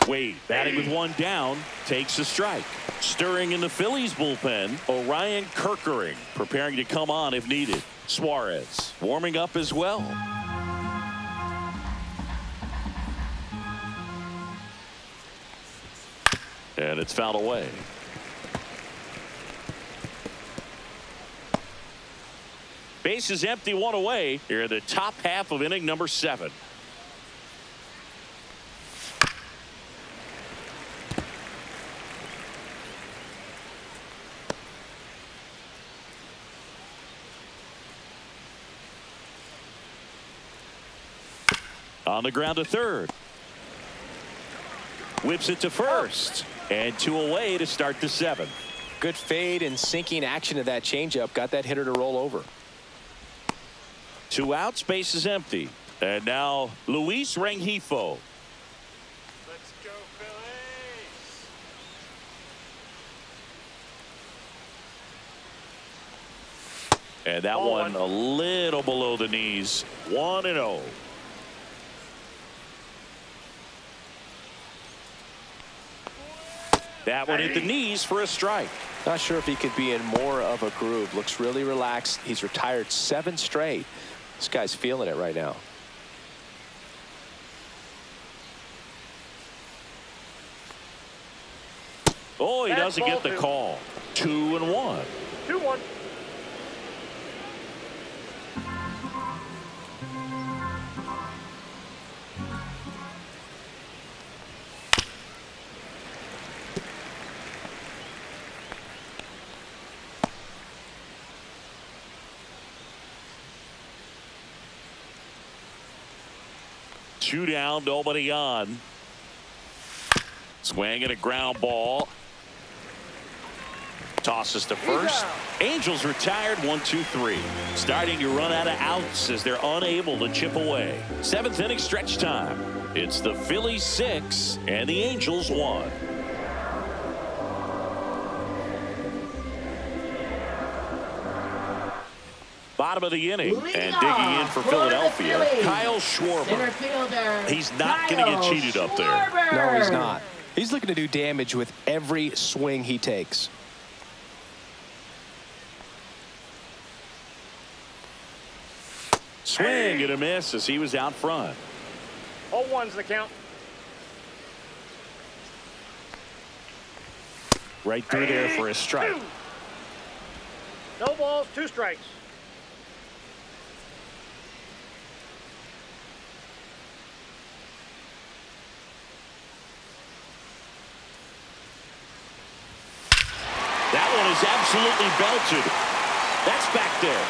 Wade batting with 1 down, takes a strike. Stirring in the Phillies bullpen, Orion Kerkering preparing to come on if needed. Suarez warming up as well. And it's fouled away. Base is empty, 1 away. Here in the top half of inning number 7. On the ground to third. Whips it to first. And 2 away to start the 7th. Good fade and sinking action to that changeup. Got that hitter to roll over. 2 outs, base is empty. And now Luis Rengifo. Let's go, Phillies. And that one a little below the knees. 1-0. That one hit the knees for a strike. Not sure if he could be in more of a groove. Looks really relaxed. He's retired 7 straight. This guy's feeling it right now. Oh, he doesn't get the call. 2-1. 2-1. Two down, nobody on. Swing and a ground ball. Tosses to first. Angels retired 1-2-3. Starting to run out of outs as they're unable to chip away. 7th inning stretch time. It's the Phillies 6 and the Angels 1. Bottom of the inning, and digging in for Philadelphia, Kyle Schwarber. He's not going to get cheated up there. No, he's not. He's looking to do damage with every swing he takes. Swing and a miss as he was out front. 0-1's the count. Right through there for a strike. No balls, 2 strikes. That one is absolutely belted. That's back there.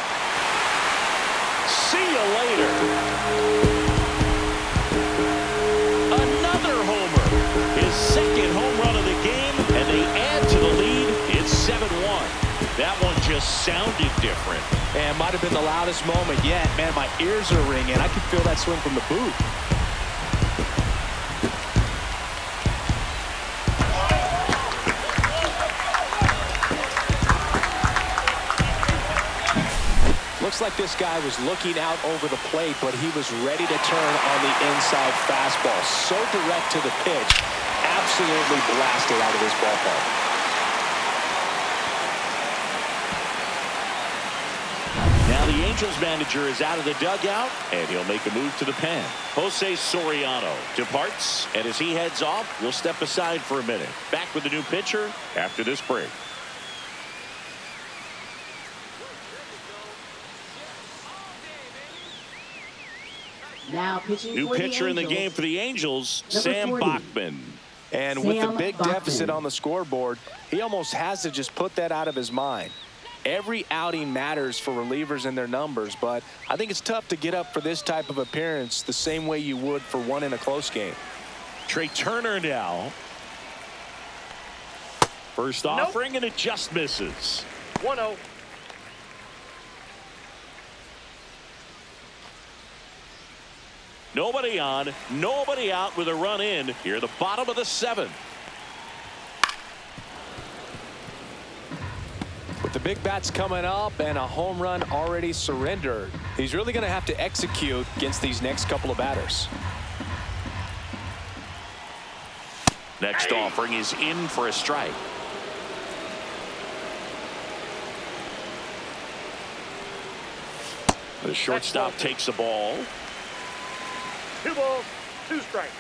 See you later. Another homer. His 2nd home run of the game, and they add to the lead. It's 7-1. That one just sounded different. And might have been the loudest moment yet. Man, my ears are ringing. I can feel that swing from the booth. Looks like this guy was looking out over the plate, but he was ready to turn on the inside fastball. So direct to the pitch. Absolutely blasted out of this ballpark. Angels manager is out of the dugout, and he'll make a move to the pen. Jose Soriano departs, and as he heads off, we'll step aside for a minute. Back with the new pitcher after this break. Now pitching New for pitcher the in the Angels, game for the Angels, number Sam 40. Bachman. And with the Sam big Bachman. deficit on the scoreboard, he almost has to just put that out of his mind. Every outing matters for relievers and their numbers, but I think it's tough to get up for this type of appearance the same way you would for one in a close game. Trey Turner now. First offering, and it just misses. 1-0. Nobody on, nobody out with a run in here at the bottom of the 7th. With the big bats coming up and a home run already surrendered, he's really going to have to execute against these next couple of batters. Next offering is in for a strike. The shortstop takes the ball. 2 balls, 2 strikes.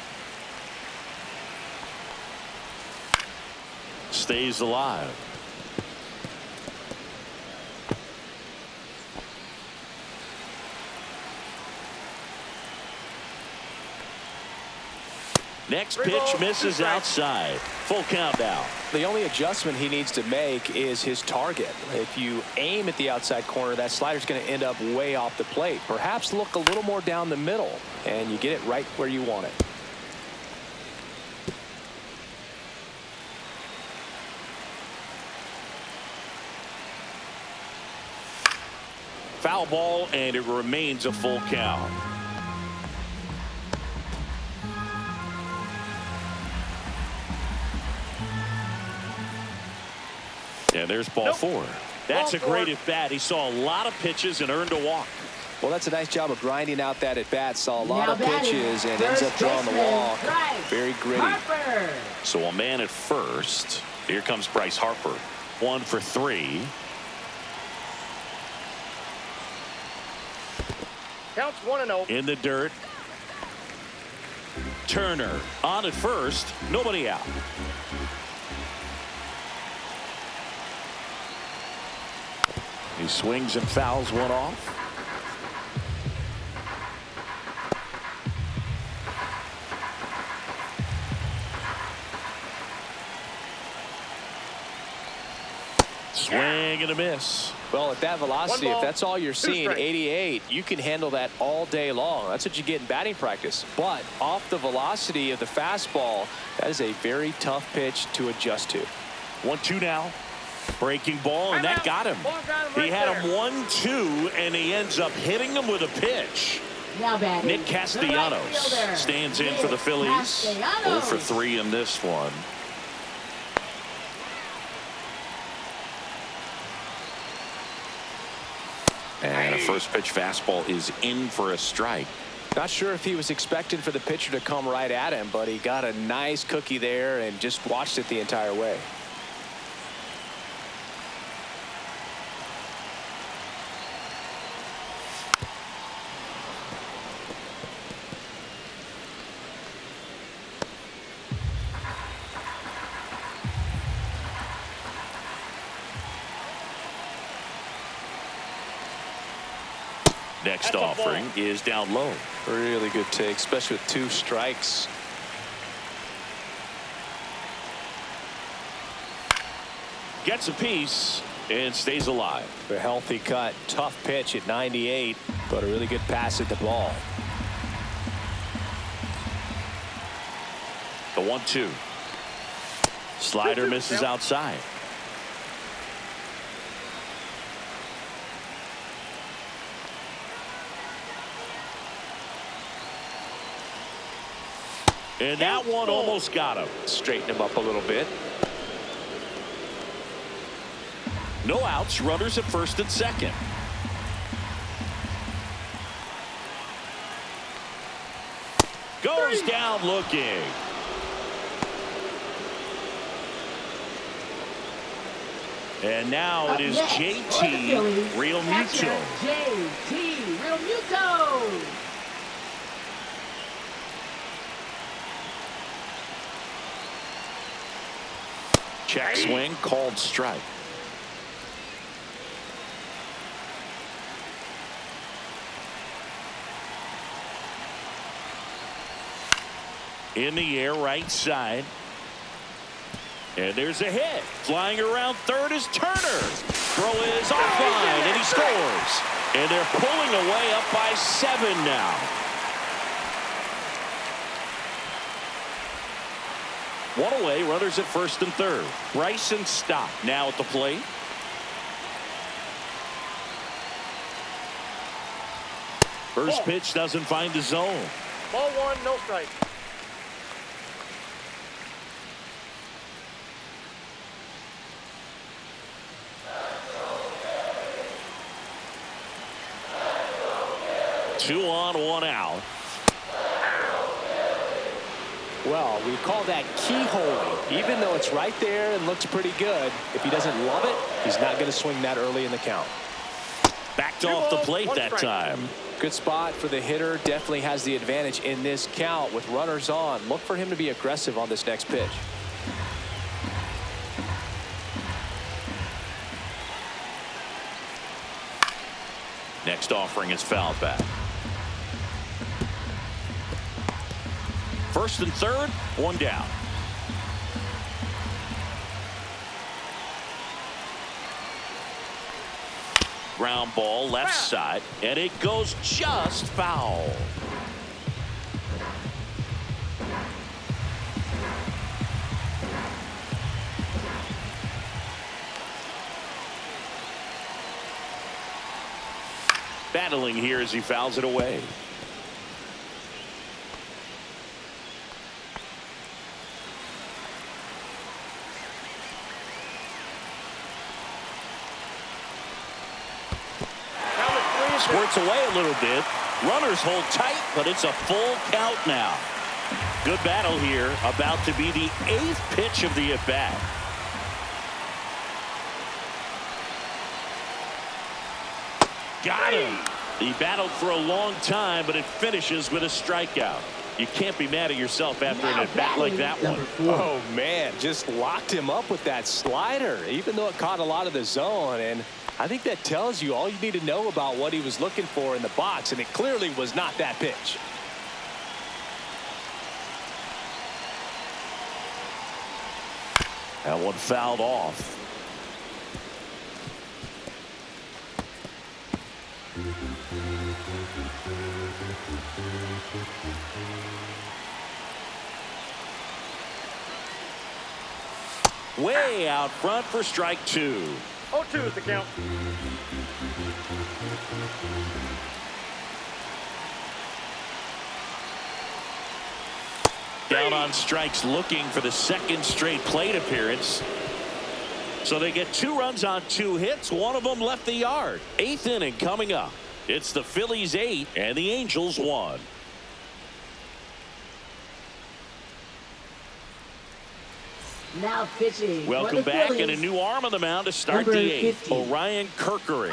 Stays alive. Next pitch misses outside. Full count now. The only adjustment he needs to make is his target. If you aim at the outside corner, that slider's going to end up way off the plate. Perhaps look a little more down the middle, and you get it right where you want it. Foul ball, and it remains a full count. And there's ball 4. That's a great at bat. He saw a lot of pitches and earned a walk. Well, that's a nice job of grinding out that at bat. Saw a lot of pitches and ends up drawing the walk. Very gritty. Harper. So a man at first. Here comes Bryce Harper. 1 for 3. Counts 1-0. In the dirt. Turner on at first. Nobody out. He swings and fouls one off. Swing and a miss. Well, at that velocity, if that's all you're seeing, strikes. 88, you can handle that all day long. That's what you get in batting practice. But off the velocity of the fastball, that is a very tough pitch to adjust to. 1-2 now. Breaking ball, and that got him. He had him 1-2, and he ends up hitting him with a pitch. Now batting, Nick Castellanos the right fielder, stands in for the Phillies. 0 for 3 in this one. And a first pitch fastball is in for a strike. Not sure if he was expecting for the pitcher to come right at him, but he got a nice cookie there and just watched it the entire way. Next offering is down low. Really good take, especially with 2 strikes. Gets a piece and stays alive. A healthy cut, tough pitch at 98, but a really good pass at the ball. The 1-2. Slider misses outside. And that one almost got him. Straighten him up a little bit. No outs, runners at first and second. Goes down looking. And now it is JT Realmuto. JT Realmuto. Check swing, called strike. In the air, right side. And there's a hit. Flying around third is Turner. Throw is offline, and he scores. And they're pulling away up by 7 now. One away, runners at first and third. Bryson Stott now at the plate. First pitch doesn't find the zone. Ball 1, no strike. Two on, one out. Well, we call that keyholing. Even though it's right there and looks pretty good, if he doesn't love it, he's not going to swing that early in the count. Backed off the plate that time. Good spot for the hitter. Definitely has the advantage in this count with runners on. Look for him to be aggressive on this next pitch. Next offering is fouled back. First and third, one down. Ground ball left side, and it goes just foul. Battling here as he fouls it away. Squirts away a little bit. Runners hold tight, but it's a full count now. Good battle here. About to be the 8th pitch of the at-bat. Got him. He battled for a long time, but it finishes with a strikeout. You can't be mad at yourself after an at-bat like that one. Oh, man, just locked him up with that slider, even though it caught a lot of the zone. And I think that tells you all you need to know about what he was looking for in the box, and it clearly was not that pitch. That one fouled off. Way out front for strike 2. 0-2 is the count. Down on strikes, looking for the 2nd straight plate appearance. So they get 2 runs on 2 hits. One of them left the yard. 8th inning coming up. It's the Phillies 8 and the Angels 1. Now pitching. Welcome back, and a new arm on the mound to start the 8th. Orion Kerkering.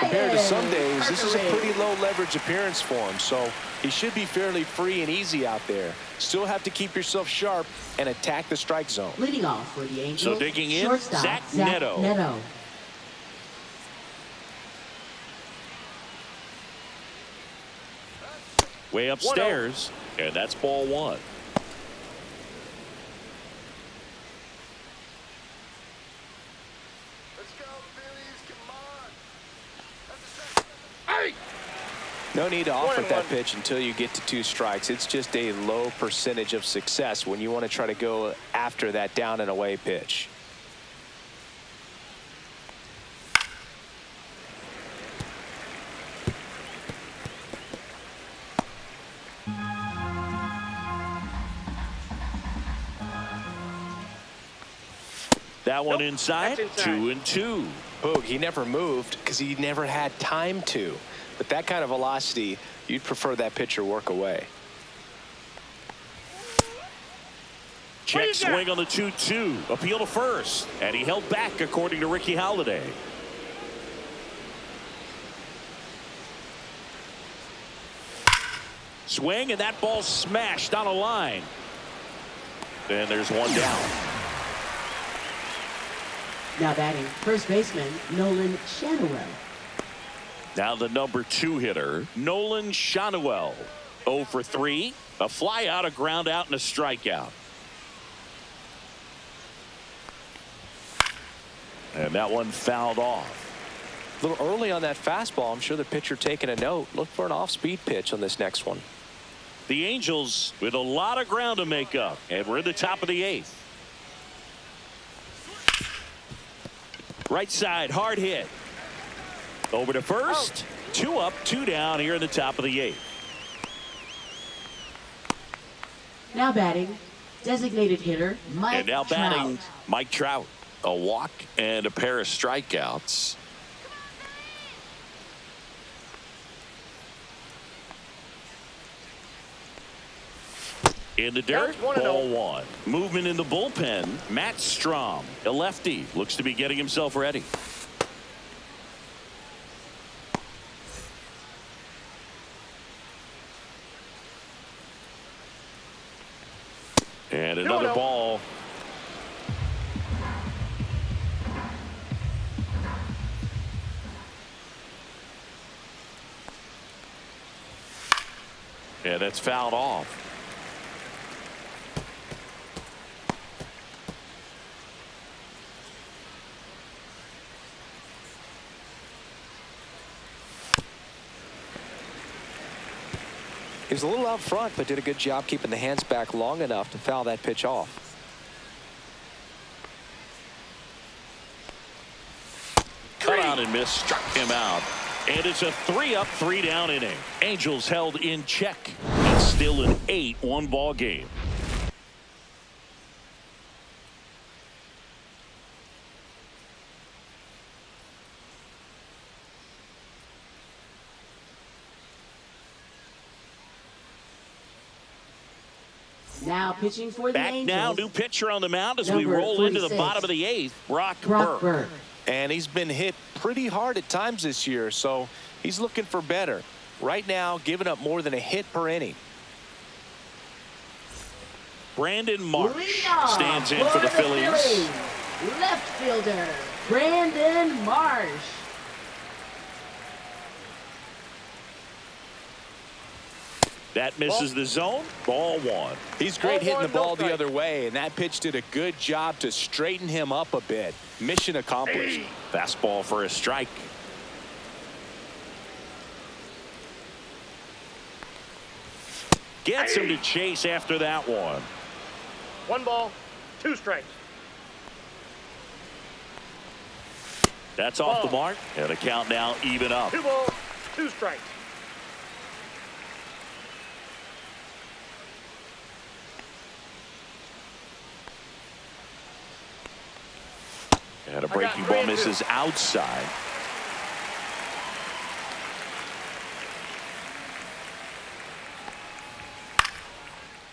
Compared to some days, this is a pretty low leverage appearance for him, so he should be fairly free and easy out there. Still have to keep yourself sharp and attack the strike zone. Leading off for the Angels. So digging in, Zach Neto. Way upstairs, and that's ball 1. No need to offer that pitch until you get to 2 strikes. It's just a low percentage of success when you want to try to go after that down and away pitch. That one inside. 2-2. Boog, he never moved because he never had time to. But that kind of velocity, you'd prefer that pitcher work away. Check swing on the 2-2. Appeal to first. And he held back, according to Ricky Holiday. Swing, and that ball smashed on a line. And there's one down. Now batting, first baseman, Nolan Schanuel. Now the number 2 hitter, Nolan Schanuel. 0 for 3. A fly out, a ground out, and a strikeout. And that one fouled off. A little early on that fastball. I'm sure the pitcher taking a note. Look for an off-speed pitch on this next one. The Angels with a lot of ground to make up, and we're in the top of the 8th. Right side, hard hit. Over to first. 2 up, 2 down here in the top of the 8th. Now batting, designated hitter, Mike And now batting, Trout. Mike Trout. A walk and a pair of strikeouts. In the dirt, ball 1. Movement in the bullpen, Matt Strom, a lefty, looks to be getting himself ready. And another ball. Yeah, that's fouled off. He was a little out front, but did a good job keeping the hands back long enough to foul that pitch off. Cut out and missed, struck him out. And it's a 3-up, 3-down inning. Angels held in check. It's still an 8-1 ball game. Now pitching for the Back Angels. now, new pitcher on the mound as we Number roll into the 46. bottom of the 8th. Brock Brock Burke. Burke. And he's been hit pretty hard at times this year, so he's looking for better. Right now, giving up more than a hit per inning. Brandon Marsh Leadoff stands in for the Phillies. Left fielder, Brandon Marsh. That misses the zone. Ball 1. He's great Ball hitting the 1, ball no the strike. other way, and that pitch did a good job to straighten him up a bit. Mission accomplished. Fastball for a strike. Gets him to chase after that one. 1 ball, 2 strikes. That's off the Ball. mark. And the count now even up. 2 balls, 2 strikes. And a breaking ball misses outside.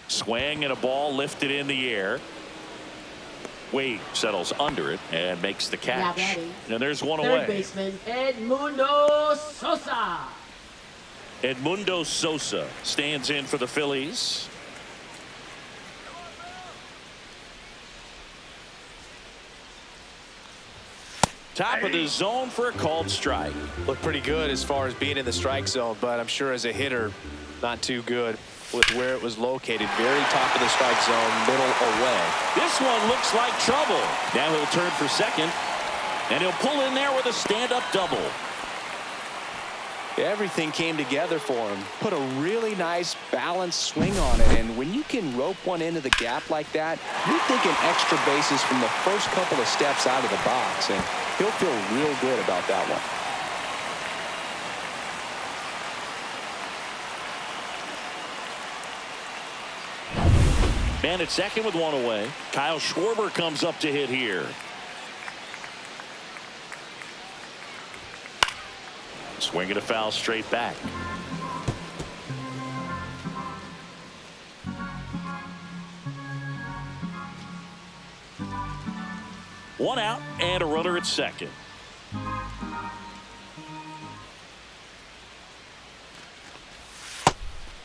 Swing and a ball lifted in the air. Wade settles under it and makes the Now catch. batting, And there's one third away. baseman, Edmundo Sosa. Edmundo Sosa stands in for the Phillies. Top of the zone for a called strike. Looked pretty good as far as being in the strike zone, but I'm sure as a hitter, not too good with where it was located. Very top of the strike zone, middle away. This one looks like trouble. Now he'll turn for second, and he'll pull in there with a stand-up double. Everything came together for him. Put a really nice balanced swing on it, and when you can rope one into the gap like that, you're thinking extra bases from the first couple of steps out of the box, and he'll feel real good about that one. Man at second with one away. Kyle Schwarber comes up to hit here. Swinging a foul straight back. 1 out and a runner at second.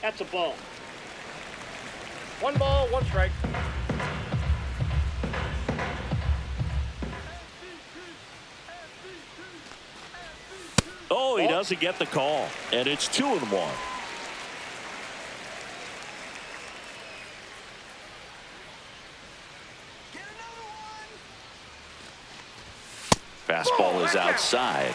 That's a ball. 1 ball, 1 strike. Oh, he doesn't get the call, and it's 2-1. Fastball is outside.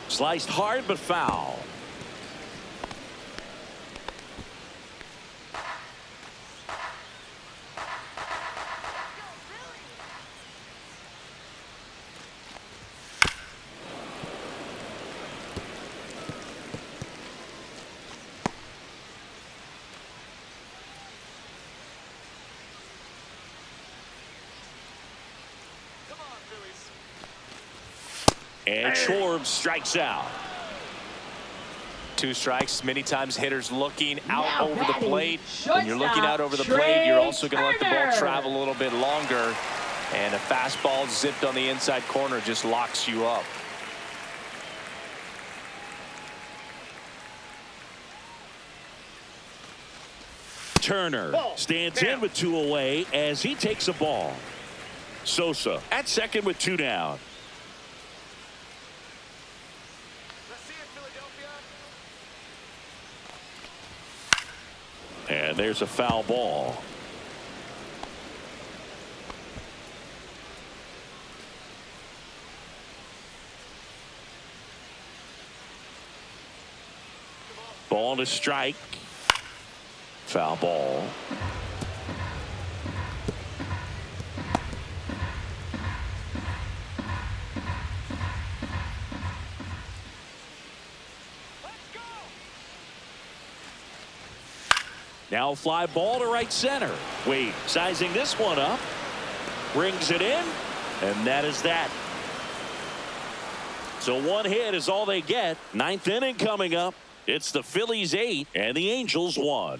Sliced hard but foul. And Schwartz strikes out. 2 strikes. Many times hitters looking out Now over the batting, plate. When you're looking out over the plate, you're also going to let the ball travel a little bit longer. And a fastball zipped on the inside corner just locks you up. Turner stands in with 2 away as he takes a ball. Sosa at second with 2 down. And there's a foul ball. Ball to strike. Foul ball. Now fly ball to right center. Wade sizing this one up. Brings it in. And that is that. So 1 hit is all they get. 9th inning coming up. It's the Phillies 8 and the Angels 1.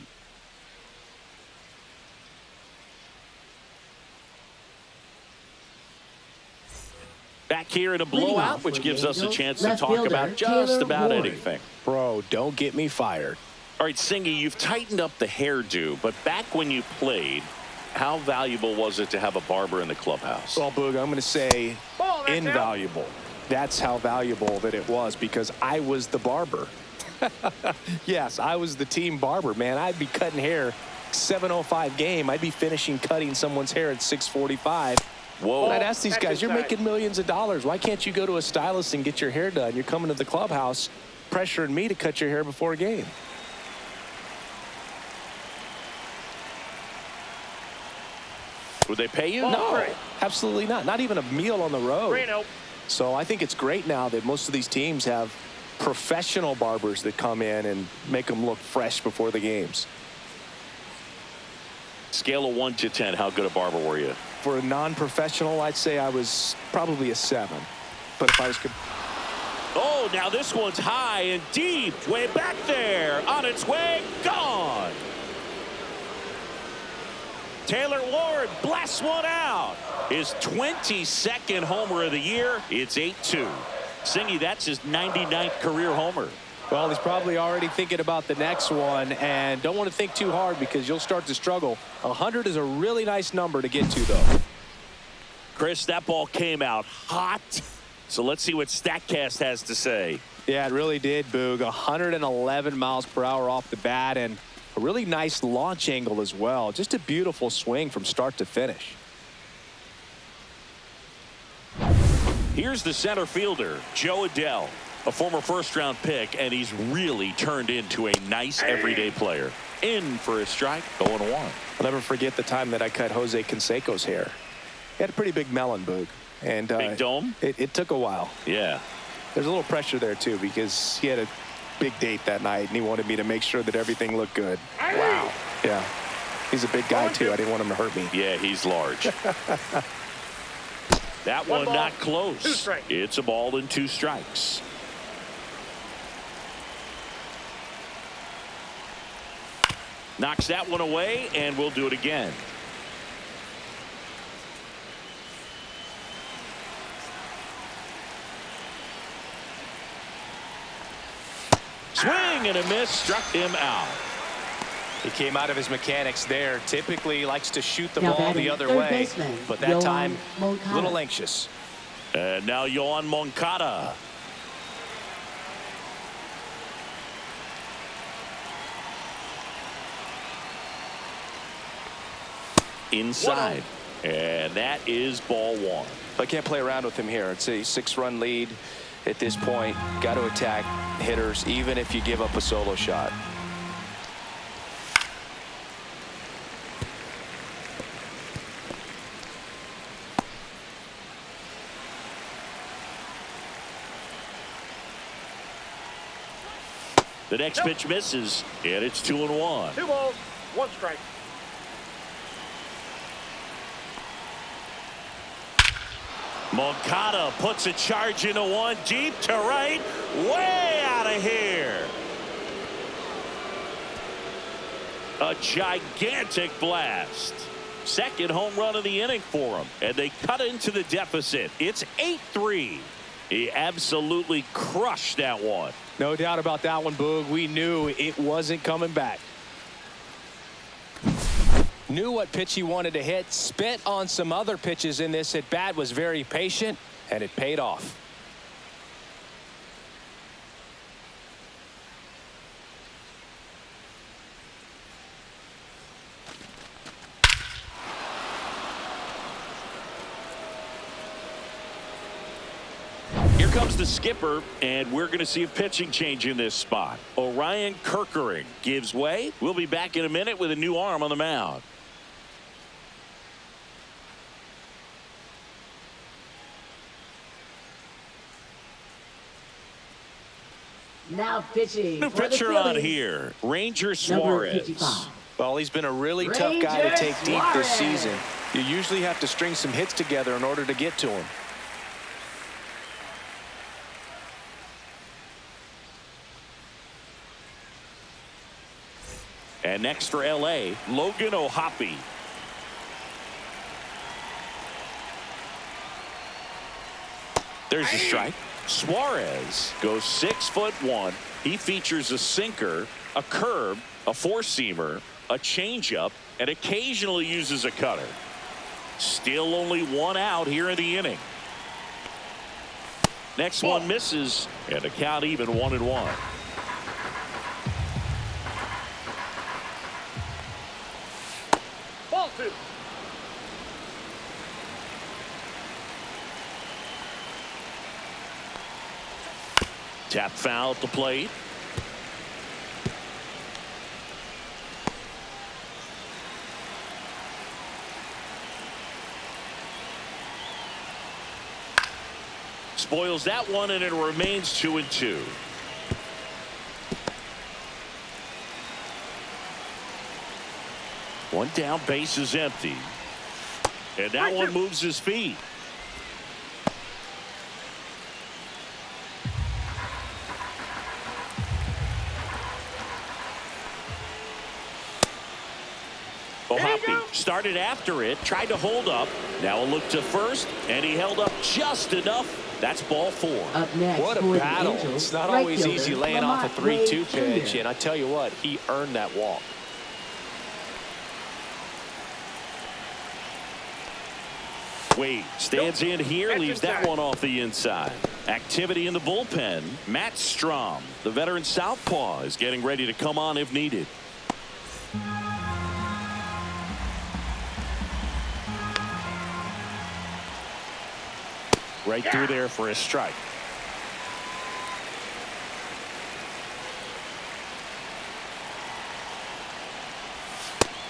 Back here in a blowout, which gives us a chance to talk about just about anything. Bro, don't get me fired. All right, Singy, you've tightened up the hairdo, but back when you played, how valuable was it to have a barber in the clubhouse? Well, Boog, I'm going to say invaluable. That's how valuable that it was because I was the barber. Yes, I was the team barber, man. I'd be cutting hair 7:05 game. I'd be finishing cutting someone's hair at 6:45. Whoa. And I'd ask these guys, you're making millions of dollars. Why can't you go to a stylist and get your hair done? You're coming to the clubhouse pressuring me to cut your hair before a game. Would they pay you? No, absolutely not. Not even a meal on the road. Reno. So I think it's great now that most of these teams have professional barbers that come in and make them look fresh before the games. Scale of 1 to 10, how good a barber were you? For a non-professional, I'd say I was probably a 7. But if I was... Oh, now this one's high and deep. Way back there. On its way. Gone. Taylor Ward blasts one out. His 22nd homer of the year. It's 8-2. Singy, that's his 99th career homer. Well, he's probably already thinking about the next one, and don't want to think too hard because you'll start to struggle. 100 is a really nice number to get to, though. Chris, that ball came out hot. So let's see what StatCast has to say. Yeah, it really did, Boog. 111 miles per hour off the bat, and a really nice launch angle as well. Just a beautiful swing from start to finish. Here's the center fielder, Joe Adell, a former first-round pick, and he's really turned into a nice everyday player. In for a strike, 0-1. I'll never forget the time that I cut Jose Canseco's hair. He had a pretty big melon, Boog. And big dome? It took a while. Yeah. There's a little pressure there, too, because he had a big date that night, and he wanted me to make sure that everything looked good. Wow. Yeah. He's a big guy, too. I didn't want him to hurt me. Yeah, he's large. That one ball, not 2 close. strikes. It's a ball and 2 strikes. Knocks that one away, and we'll do it again. Swing and a miss, struck him out. He came out of his mechanics there. Typically likes to shoot the Now ball batting the other third way, baseman, but that Yohan time a Moncada. little anxious. And now Yohan Moncada. Inside. And that is ball 1. I can't play around with him here. It's a 6-run lead at this point. Got to attack hitters even if you give up a solo shot. The next pitch misses, and it's 2-1. 2 balls, 1 strike. Moncada puts a charge into 1 deep to right, way out of here. A gigantic blast. Second home run of the inning for him, and they cut into the deficit. It's 8-3. He absolutely crushed that one. No doubt about that one, Boog. We knew it wasn't coming back. Knew what pitch he wanted to hit. Spit on some other pitches in this at bat. Was very patient, and it paid off. Here comes the skipper, and we're going to see a pitching change in this spot. Orion Kerkering gives way. We'll be back in a minute with a new arm on the mound. Now pitching. New for the pitcher on Phillies, here, Ranger number Suarez. 55. Well, he's been a really tough guy to Ranger take deep this Suarez. season. You usually have to string some hits together in order to get to him. And next for LA, Logan O'Hoppe. There's a strike. Suarez goes 6'1". He features a sinker, a curve, a four-seamer, a changeup, and occasionally uses a cutter. Still only 1 out here in the inning. Next one misses, and the count even 1-1. Ball 2. Tap foul at the plate. Spoils that one, and it remains 2-2. One down, base is empty. And that one moves his feet. O'Hoppe started after it, tried to hold up. Now a look to first, and he held up just enough. That's ball 4. Up next What a for the battle. Angels, It's not right always fielder, easy laying off a Lamont 3-2 Wade pitch, Jr. and I tell you what, he earned that walk. Wade stands in here, leaves that one off the inside. Activity in the bullpen. Matt Strom, the veteran southpaw, is getting ready to come on if needed. Right through there for a strike.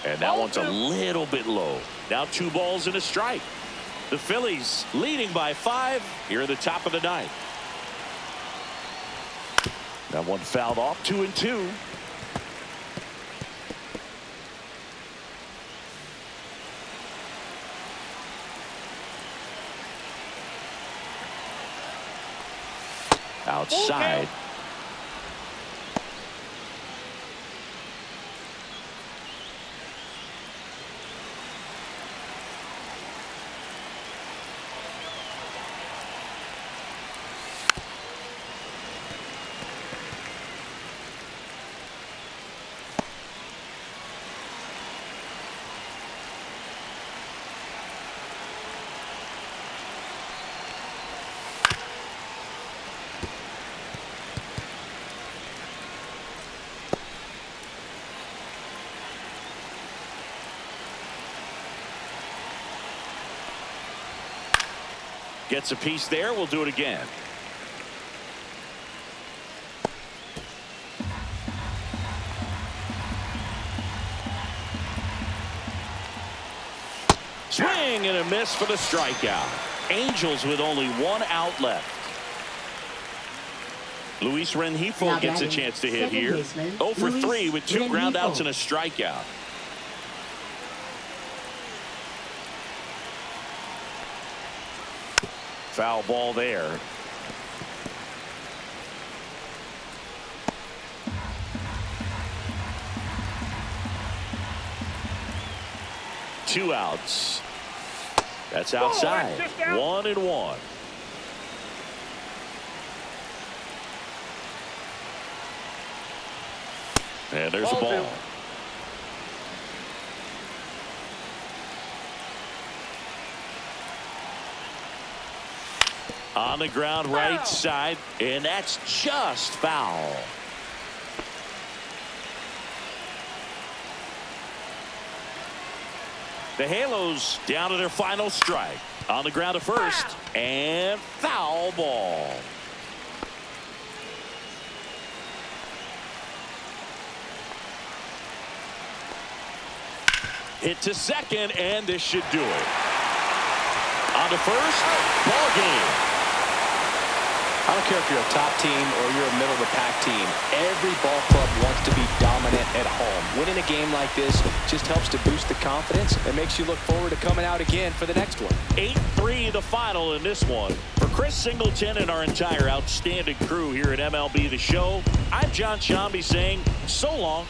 And that one's a little bit low. Now 2 balls and a strike. The Phillies leading by 5 here at the top of the 9th. That one fouled off, 2-2. outside. Gets a piece there. We'll do it again. Swing and a miss for the strikeout. Angels with only 1 out left. Luis Rengifo gets a chance to hit here. 0 for 3 with 2 groundouts and a strikeout. Foul ball there. Two outs. That's outside. 1-1. And there's a ball. On the ground, right side, and that's just foul. The Halos down to their final strike. On the ground to first, and foul ball. Hit to second, and this should do it. On to first, ball game. I don't care if you're a top team or you're a middle-of-the-pack team. Every ball club wants to be dominant at home. Winning a game like this just helps to boost the confidence and makes you look forward to coming out again for the next one. 8-3 the final in this one. For Chris Singleton and our entire outstanding crew here at MLB The Show, I'm John Shambi saying so long.